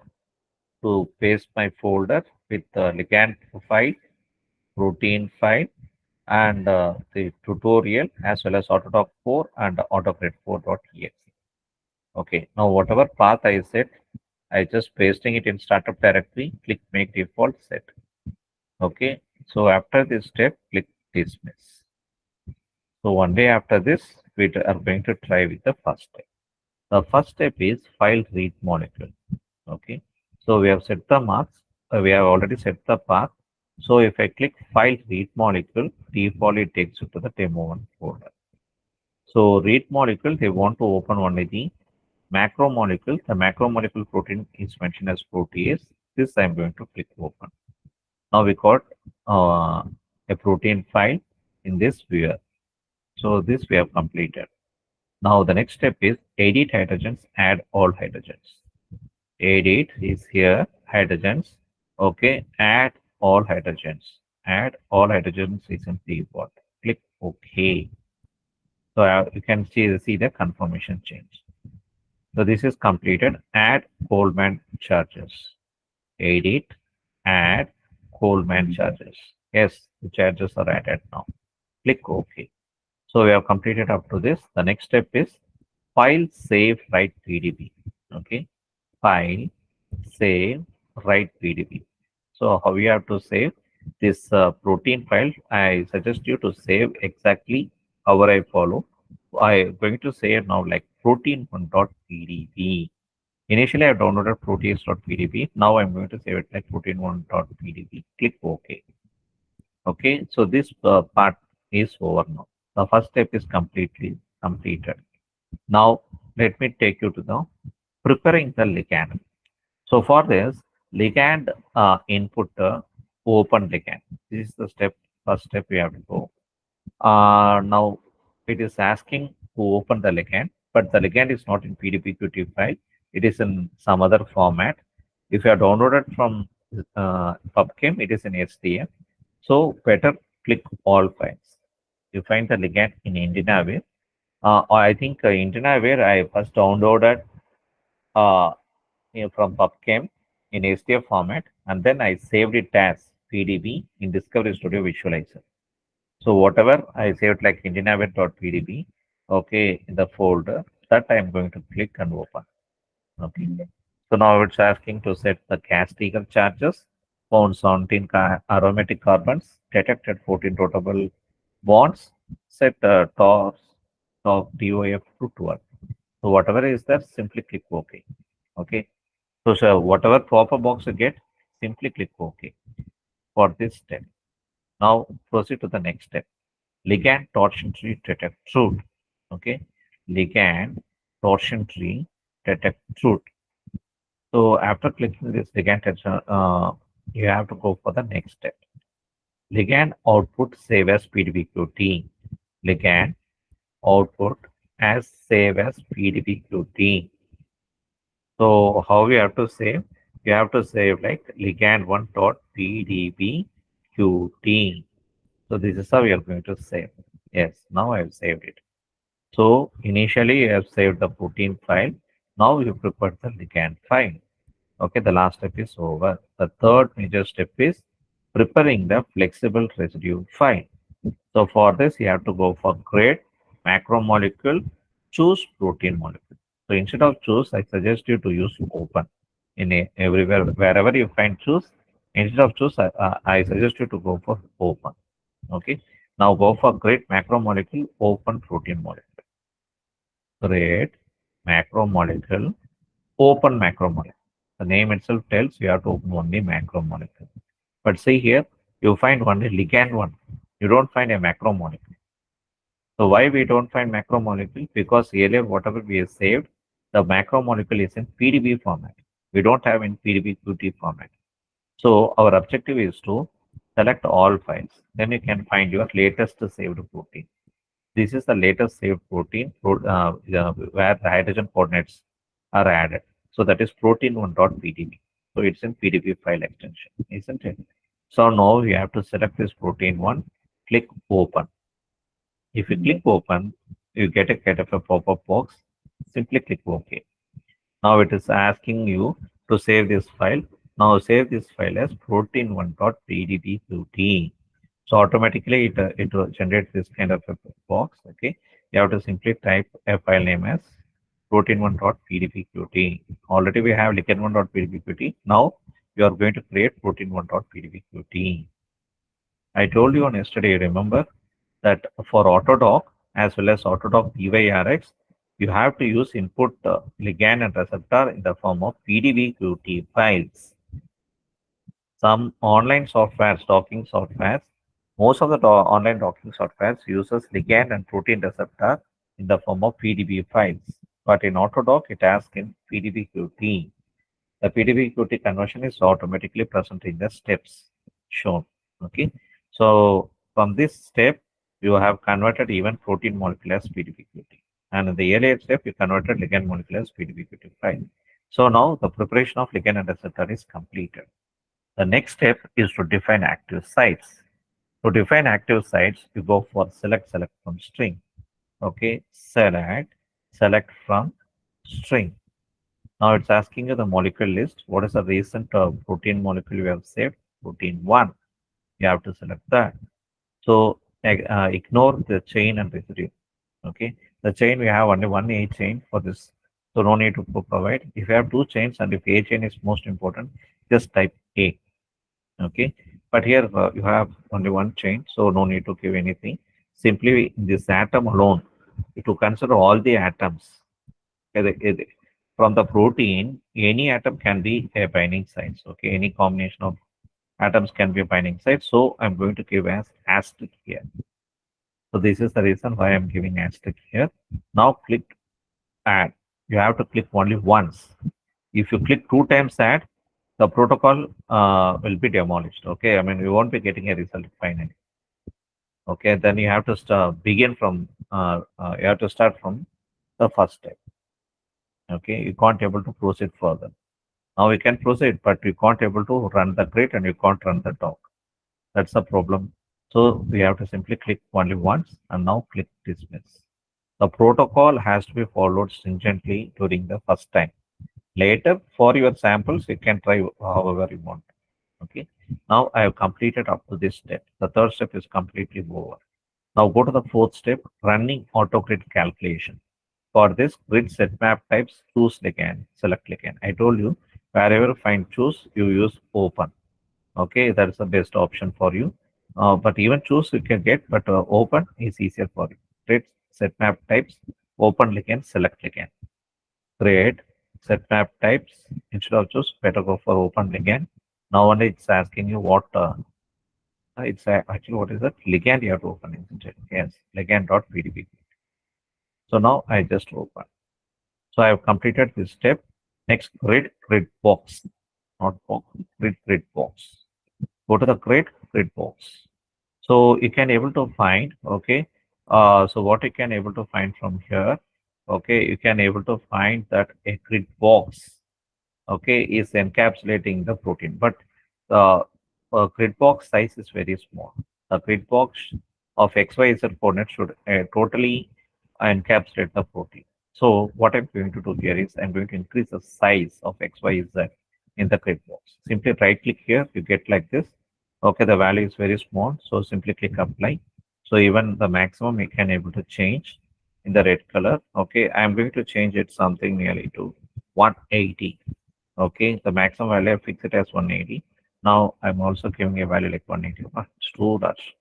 A: to paste my folder with the ligand file, protein file, and the tutorial, as well as Autodoc 4 and Autograde 4.exe. Okay, now whatever path I set, I just pasting it in startup directory, click make default set. Okay, so after this step, click dismiss. So one day after this, we are going to try with the first step. The first step is file read molecule. Okay, so we have set the marks. We have already set the path. So if I click file read molecule, default it takes you to the demo one folder. So read molecule, they want to open only the macromolecule. The macromolecule protein is mentioned as protease. This I'm going to click open. Now we got a protein file in this viewer. So this we have completed. Now the next step is edit hydrogens, add all hydrogens. Edit is here, hydrogens. Okay, add all hydrogens. Add all hydrogens is in default. Click OK. So you can see the confirmation change. So this is completed. Add Coleman charges. Edit, add Coleman charges. Yes, the charges are added now. Click OK. So we have completed up to this. The next step is file, save, write PDB. Okay, file, save, write PDB. So how we have to save this protein file? I suggest you to save exactly how I follow. I'm going to save now like protein1.pdb. Initially, I downloaded protease.pdb. Now I'm going to save it like protein1.pdb. Click OK. Okay, so this part is over now. The first step is completely completed. Now, let me take you to the preparing the ligand. So for this ligand input, open ligand. This is the first step we have to go. Now it is asking to open the ligand, but the ligand is not in PDBQT file. It is in some other format. If you are downloaded from PubChem, it is in HDF. So better click all files. You find the ligand in IndiaWare. Or I think IndiaWare I first downloaded uh, from PubChem in HDF format, and then I saved it as PDB in Discovery Studio Visualizer. So whatever I saved like indianaware.pdb, okay, in the folder, that I'm going to click and open. Okay. So now it's asking to set the Castigar charges, found 17 aromatic carbons, detected 14 rotable bonds, set TOF DOF to 12. So whatever is there, simply click OK. Okay. So whatever pop-up box you get, simply click OK for this step. Now proceed to the next step. Ligand torsion tree detect truth. Okay. Ligand torsion tree detect truth. So after clicking this ligand torsion, you have to go for the next step. Ligand output save as PDBQT. Ligand output as save as PDBQT. So how we have to save? You have to save like ligand1.pdbqt. So this is how we are going to save. Yes, now I have saved it. So initially you have saved the protein file. Now you prepare the ligand file. Okay, the last step is over. The third major step is preparing the flexible residue file. So for this, you have to go for create macromolecule, choose protein molecule. So instead of choose, I suggest you to use open. Everywhere, wherever you find choose, instead of choose, I suggest you to go for open. Okay. Now go for create macromolecule, open protein molecule. Create macromolecule, open macromolecule. The name itself tells you have to open only macromolecule. But see here, you find only ligand one. You don't find a macromolecule. So why we don't find macromolecule? Because earlier whatever we have saved, the macromolecule is in PDB format. We don't have in PDBQT format. So our objective is to select all files. Then you can find your latest saved protein. This is the latest saved protein where the hydrogen coordinates are added. So that is protein1.pdb. So it's in PDB file extension, isn't it? So now you have to select this protein one, click open. If you click open, you get a kind of a pop-up box. Simply click OK. Now it is asking you to save this file. Now save this file as protein1.pdbqt. So automatically it will generate this kind of a box. Okay, you have to simply type a file name as protein1.pdbqt. Already we have ligand1.pdbqt. Now you are going to create protein1.pdbqt. I told you on yesterday, remember that for Autodoc as well as Autodoc PYRX, you have to use input ligand and receptor in the form of PDBQT files. Some online softwares, docking softwares, most of the online docking softwares uses ligand and protein receptor in the form of PDB files. But in Autodoc, it asks in PDBQT. The PDBQT conversion is automatically present in the steps shown. Okay. So from this step, you have converted even protein molecule as PDBQT. And in the earlier step, you converted ligand molecule as PDBQT file. So now the preparation of ligand and receptor is completed. The next step is to define active sites. To define active sites, you go for select from string. Okay, select from string. Now it's asking you the molecule list. What is the recent protein molecule you have saved? Protein 1. You have to select that. So ignore the chain and residue. Okay, the chain we have only one A chain for this, so no need to provide. If you have two chains and if A chain is most important, just type A. Okay, but here you have only one chain, so no need to give anything. Simply in this atom alone, to consider all the atoms. From the protein, any atom can be a binding site. Okay, any combination of atoms can be a binding site. So I'm going to give as asterisk here. So this is the reason why I'm giving asterisk here. Now click add. You have to click only once. If you click 2 times add, the protocol will be demolished. Okay, I mean, you won't be getting a result finally. Okay, then you have to start begin from you have to start from the first step. Okay, you can't able to proceed further. Now you can proceed, but you can't able to run the grid and you can't run the talk. That's the problem. So we have to simply click only once and now click dismiss. The protocol has to be followed stringently during the first time. Later, for your samples, you can try however you want. Okay. Now I have completed up to this step. The third step is completely over. Now go to the fourth step, running autogrid calculation. For this, grid set map types, choose ligand, select ligand. I told you, wherever you find choose, you use open. Okay, that is the best option for you. But even choose you can get, but open is easier for you. Grid set map types, open ligand, select ligand. Create set map types. Instead of choose, better go for open ligand. Now only it's asking you what it's actually what is that ligand you have to open, isn't it? Yes, ligand.pdb. So now I just open. So I have completed this step. Next, grid box, not box, grid box. Go to the grid box. So you can able to find, okay. So what you can able to find from here, okay, you can able to find that a grid box, okay, is encapsulating the protein, but the grid box size is very small. The grid box of XYZ coordinate should totally encapsulate the protein. So what I'm going to do here is I'm going to increase the size of XYZ in the grid box. Simply right click here, you get like this. Okay, the value is very small, so simply click apply. So even the maximum you can able to change in the red color. Okay, I'm going to change it something nearly to 180. Okay, the maximum value I fix it as 180. Now I'm also giving a value like 180. It's too much.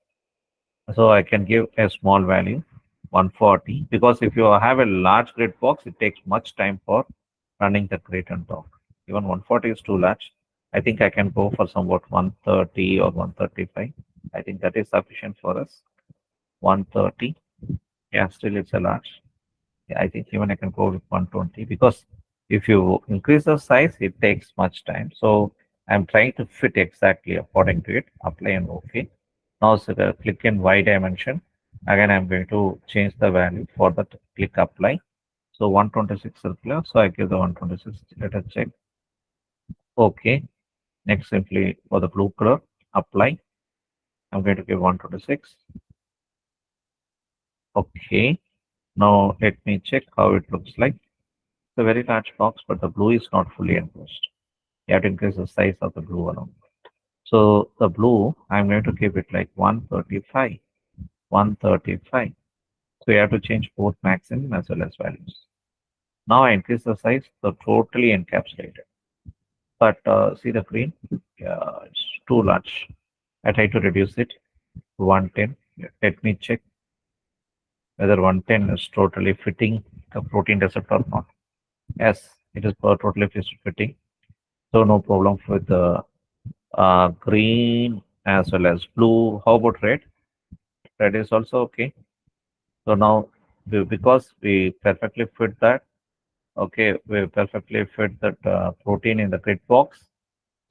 A: So I can give a small value 140 because if you have a large grid box, it takes much time for running the grid and talk. Even 140 is too large. I think I can go for somewhat 130 or 135. I think that is sufficient for us. 130. Yeah, still it's a large. Yeah, I think even I can go with 120 because if you increase the size, it takes much time. So I'm trying to fit exactly according to it. Apply and OK. Now so click in Y dimension. Again, I'm going to change the value for that. Click apply. So 126 circular. So I give the 126. Let us check. OK. Next, simply for the blue color, apply. I'm going to give 126. OK. Now let me check how it looks like. It's a very large box, but the blue is not fully enclosed. You have to increase the size of the blue alone. So the blue, I'm going to keep it like 135, 135. So you have to change both maximum as well as values. Now I increase the size, so totally encapsulated. But see the green, it's too large. I try to reduce it to 110. Let me check whether 110 is totally fitting the protein receptor or not. Yes, it is totally fitting. So no problem with the green as well as blue. How about red? Red is also okay. So now because we perfectly fit that, okay, we perfectly fit that protein in the grid box.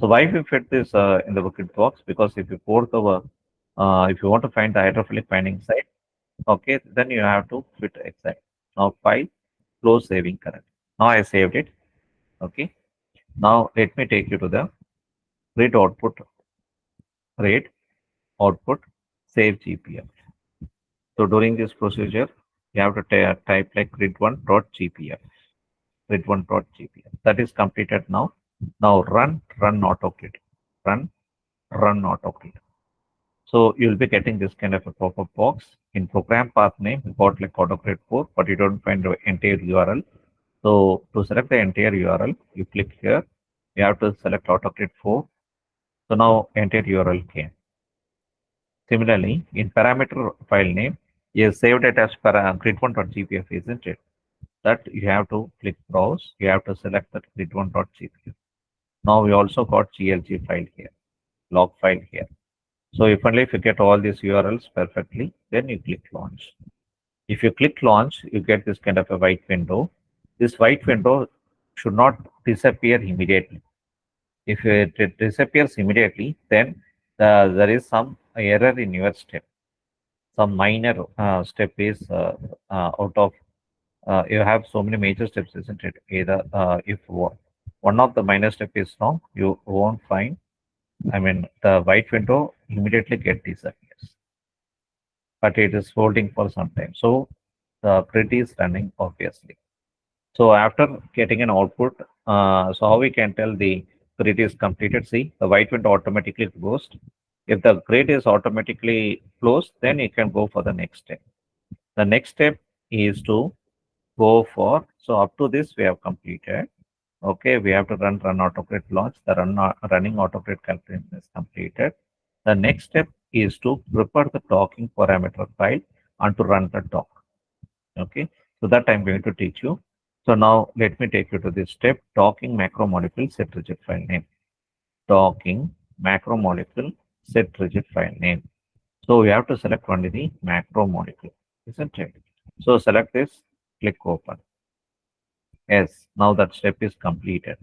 A: So why we fit this in the grid box? Because if you pour the if you want to find the hydrophilic binding site, okay, then you have to fit exact. Now file, close saving current. Now I saved it. Okay. Now let me take you to the grid output rate output save GPF. So during this procedure, you have to type like grid1.gpf, grid1.gpf. That is completed now. Now run autogrid, run autogrid. So you'll be getting this kind of a pop-up box. In program path name, you got like autogrid 4, but you don't find the entire URL. So to select the entire URL, you click here. You have to select autogrid 4. So now entire URL came. Similarly, in parameter file name, you saved it as grid1.gpf, isn't it? That you have to click browse. You have to select that grid1.gpf. Now we also got GLG file here, log file here. So if only if you get all these URLs perfectly, then you click launch. If you click launch, you get this kind of a white window. This white window should not disappear immediately. If it disappears immediately, then there is some error in your step. Some minor step is out of you have so many major steps, isn't it? Either if one of the minor step is wrong, you won't find. I mean, the white window immediately get disappears, but it is holding for some time. So the grid is running obviously. So after getting an output, so how we can tell the grid is completed? See, the white window automatically closed. If the grid is automatically closed, then you can go for the next step. The next step is to go for, so up to this we have completed. Okay, we have to run autogrid launch. The running autogrid calculation is completed. The next step is to prepare the docking parameter file and to run the dock. Okay, so that I'm going to teach you. So now let me take you to this step, docking macro molecule set rigid file name. Docking macro molecule set rigid file name. So we have to select only the macro molecule, isn't it? So select this, click open. Yes, now that step is completed.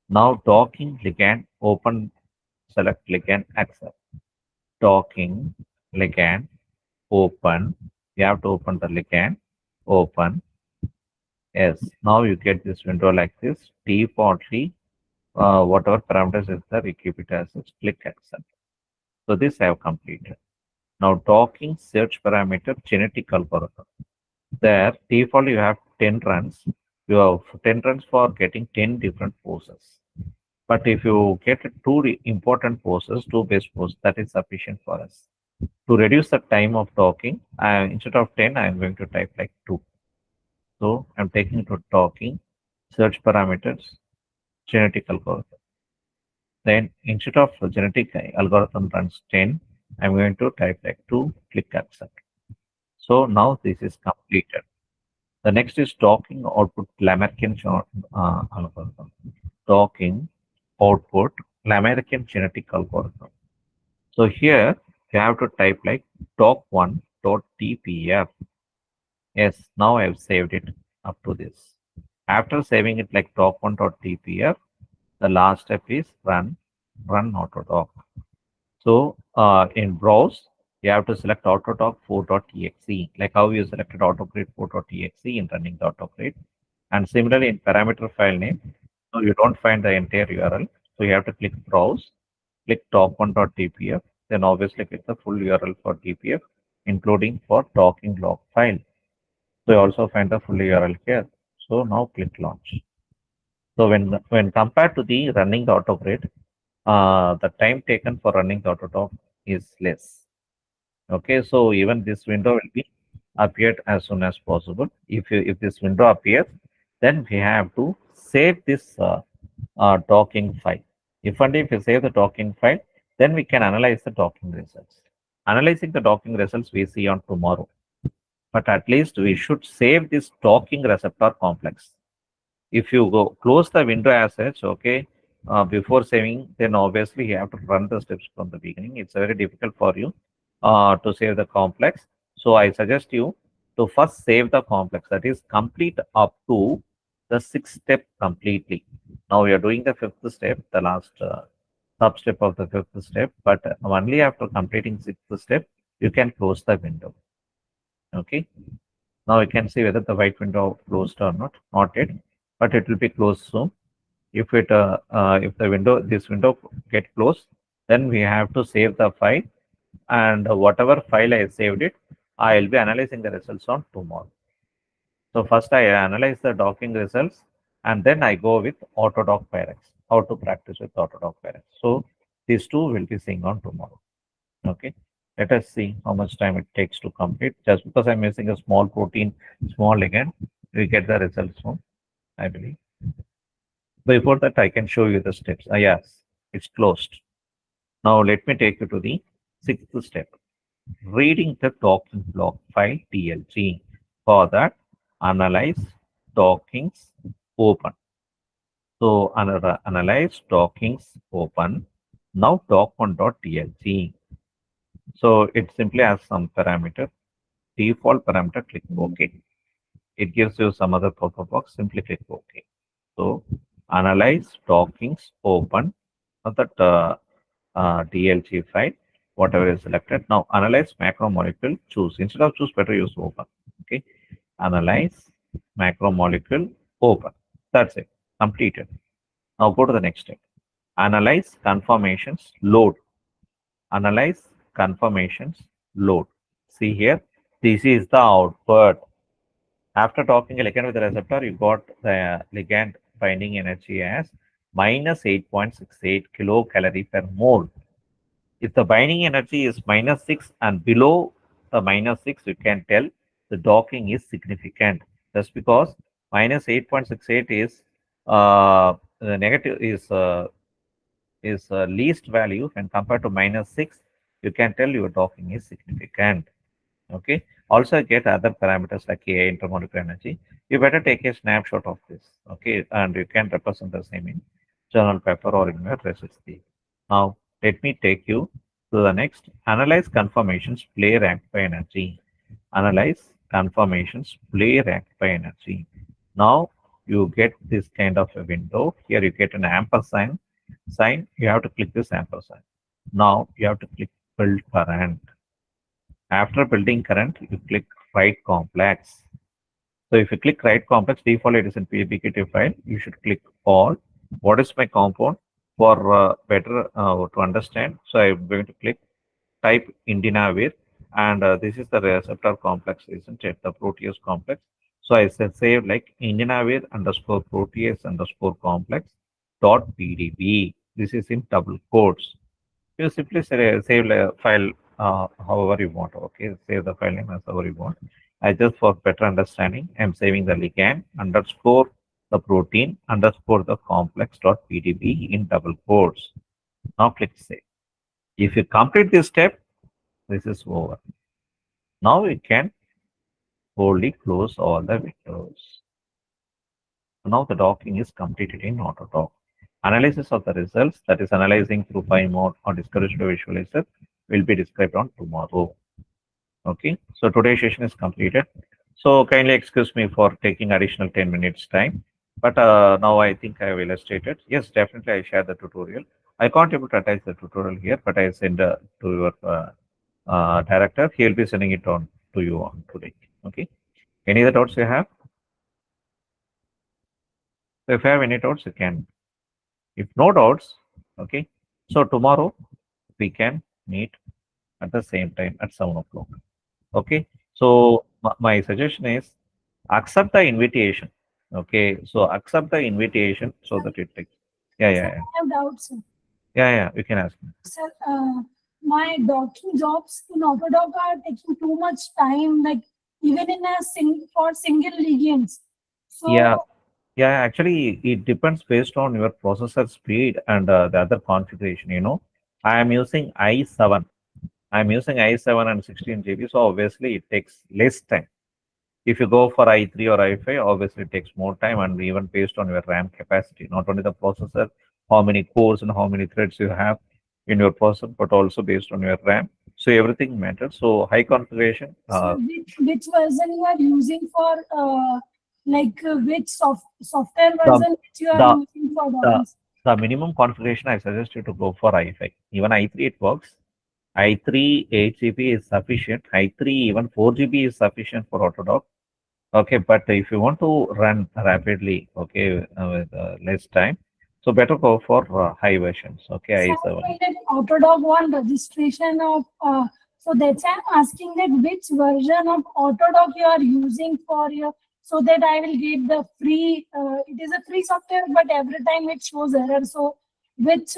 A: Now docking ligand open, select ligand accept. Docking ligand open. You have to open the ligand, open. Yes, now you get this window like this. Defaultly, whatever parameters is there, you keep it as is. Click accept. So this I have completed. Now docking search parameter genetic algorithm. There, default you have 10 runs. You have 10 runs for getting 10 different poses. But if you get two important poses, two base poses, that is sufficient for us. To reduce the time of docking, instead of 10, I am going to type like 2. So I'm taking to docking, search parameters, genetic algorithm. Then instead of genetic algorithm runs 10, I'm going to type like 2, click accept. So now this is completed. The next is docking output Lamarckian algorithm. Docking output Lamarckian genetic algorithm. So here you have to type like doc1.tpf. Yes, now I have saved it up to this. After saving it like doc1.tpf, the last step is run autodoc. So in browse, you have to select autodoc 4.exe, like how you selected autogrid 4.exe in running the autogrid. And similarly in parameter file name, so you don't find the entire URL. So you have to click browse, click doc1.tpf, then obviously click the full URL for tpf, including for docking log file. So you also find the full URL here. So now click launch. So when compared to the running the autogrid, the time taken for running the autodoc is less. Okay, so even this window will be appeared as soon as possible. If this window appears, then we have to save this docking file. If and if you save the docking file, then we can analyze the docking results. Analyzing the docking results we see on tomorrow. But at least we should save this docking receptor complex. If you go close the window as such, okay, before saving, then obviously you have to run the steps from the beginning. It's very difficult for you to save the complex. So I suggest you to first save the complex, that is complete up to the sixth step completely. Now we are doing the fifth step, the last sub step of the fifth step, but only after completing sixth step, you can close the window. Okay. Now you can see whether the white window closed or not yet, but it will be closed soon. If the window, this window get closed, then we have to save the file, and whatever file I saved it, I will be analyzing the results on tomorrow. So first I analyze the docking results, and then I go with Autodoc Pyrex, how to practice with Autodoc Pyrex. So these two will be seeing on tomorrow. Okay. Let us see how much time it takes to complete. Just because I'm using a small protein, small ligand, we get the results soon, I believe. Before that, I can show you the steps. Yes, it's closed. Now let me take you to the sixth step. Reading the docking log file TLG. For that, analyze dockings open. So analyze dockings open. Now doc1.tlg. So it simply has some parameter. Default parameter, click OK. It gives you some other pop-up box, simply click OK. So analyze dockings open. of that DLG file, whatever is selected. Now analyze macromolecule, choose. Instead of choose, better use open. Okay, analyze macromolecule, open. That's it, completed. Now go to the next step. Analyze conformations, load. Analyze conformations, load. See here, this is the output. After talking a ligand with the receptor, you got the ligand binding energy as minus 8.68 kilocalorie per mole. If the binding energy is minus 6 and below the minus 6, you can tell the docking is significant. Just because minus 8.68 is negative is least value when compared to minus 6, you can tell your docking is significant. Okay. Also get other parameters like Ka intermolecular energy. You better take a snapshot of this. Okay. And you can represent the same in journal paper or in your recipe. Now, let me take you to the next. Analyze conformations, play rank by energy. Analyze conformations, play rank by energy. Now, you get this kind of a window. Here you get an ampersand sign. You have to click this ampersand. Now, you have to click build current. After building current, you click write complex. So if you click write complex, default it is in PBKT file. You should click all. What is my compound? For better to understand, so I'm going to click type indinavir, and this is the receptor complex, isn't it? The protease complex. So I said save like indinavir underscore protease underscore complex dot pdb. This is in double quotes. You simply save the file however you want. Okay, save the file name as however you want. I just for better understanding, I'm saving the ligand underscore the protein underscore the complex dot pdb in double quotes. Now click save. If you complete this step, this is over. Now you can boldly close all the windows. Now the docking is completed in Autodock. Analysis of the results, that is analyzing through 5 mode or discouraged visualizer, will be described on tomorrow. Okay, so today's session is completed. So kindly excuse me for taking additional 10 minutes time. But now I think I will illustrate it. Yes, definitely I share the tutorial. I can't able to attach the tutorial here, but I send to your director. He'll be sending it on to you on today. Okay. Any other doubts you have? So if you have any doubts, you can. If no doubts, okay. So tomorrow we can meet at the same time at 7 o'clock. Okay. So my suggestion is accept the invitation. Okay. So accept the invitation so that it takes. Yeah, yeah,
C: Sir,
A: yeah.
C: I have doubts, sir.
A: Yeah, yeah. You can ask me.
C: Sir, my docking jobs in Autodoc are taking too much time, like even in a for single ligands. So,
A: Yeah. Yeah, actually, it depends based on your processor speed and the other configuration. I am using i7. I'm using i7 and 16 GB, so obviously it takes less time. If you go for i3 or i5, obviously it takes more time, and even based on your RAM capacity, not only the processor, how many cores and how many threads you have in your processor, but also based on your RAM. So everything matters. So high configuration.
C: so which version you are using for, which software
A: the
C: version which you are
A: the
C: using for
A: the
C: docking?
A: the minimum configuration I suggest you to go for i5. Even i3 it works. i3 8 GB is sufficient. i3 even 4 GB is sufficient for Autodoc. Okay, but if you want to run rapidly, okay, with less time, so better go for high versions. Okay,
C: So
A: i7.
C: I that Autodoc one registration of, so that's I'm asking that which version of Autodoc you are using for your, so that I will get the free, it is a free software, but every time it shows error. So which,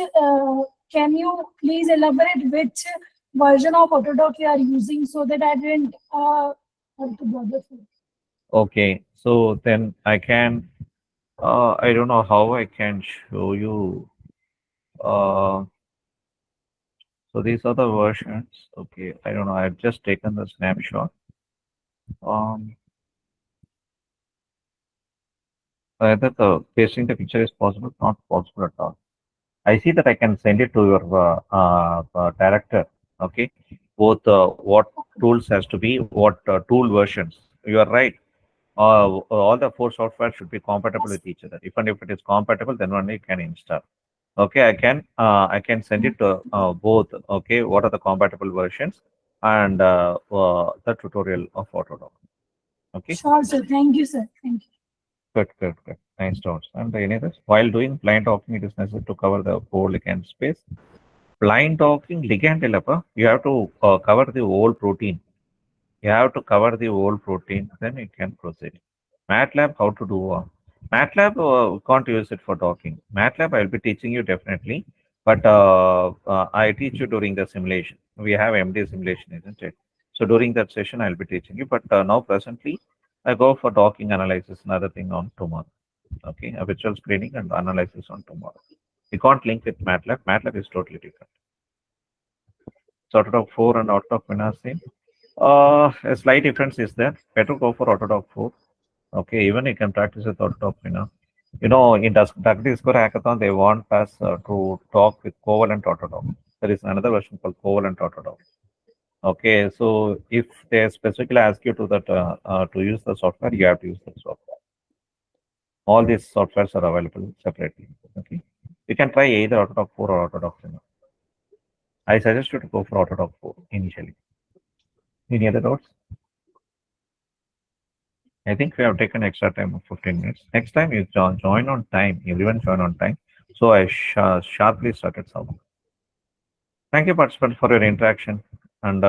C: can you please elaborate which version of Autodoc you are using so that I didn't have to bother for.
A: Okay, so then I can. I don't know how I can show you. Uh, so these are the versions. Okay, I don't know. I've just taken the snapshot. Um, Whether the pasting the picture is possible, not possible at all. I see that I can send it to your director. Okay, both what tools has to be, what tool versions. You are right. All the 4 software should be compatible with each other. If and if it is compatible, then only you can install. Okay, I can send it to both. Okay, what are the compatible versions and the tutorial of Autodoc. Okay,
C: Sure, sir. Thank you, sir. Thank you.
A: good. Nice to understand. Any others? While doing blind docking, it is necessary to cover the whole ligand space. Blind docking ligand developer, you have to cover the whole protein. You have to cover the whole protein, then it can proceed. MATLAB, how to do? MATLAB, we can't use it for docking. MATLAB, I'll be teaching you definitely, but I teach you during the simulation. We have MD simulation, isn't it? So during that session, I'll be teaching you. But now presently, I go for docking analysis, another thing on tomorrow. Okay, a visual screening and analysis on tomorrow. We can't link with MATLAB. MATLAB is totally different. So Autodoc 4 and Autodoc Win are same. A slight difference is that better go for Autodoc 4. Okay, even you can practice with Autodoc Win. In Duck Discover Hackathon, they want us to talk with covalent Autodoc. There is another version called covalent Autodoc. Okay, so if they specifically ask you to use the software, you have to use the software. All these softwares are available separately. Okay, you can try either Autodoc 4 or Autodoc Win. I suggest you to go for Autodoc 4 initially. Any other doubts? I think we have taken extra time of 15 minutes. Next time you join on time. Everyone join on time. So I sharply started some. Thank you, participants, for your interaction and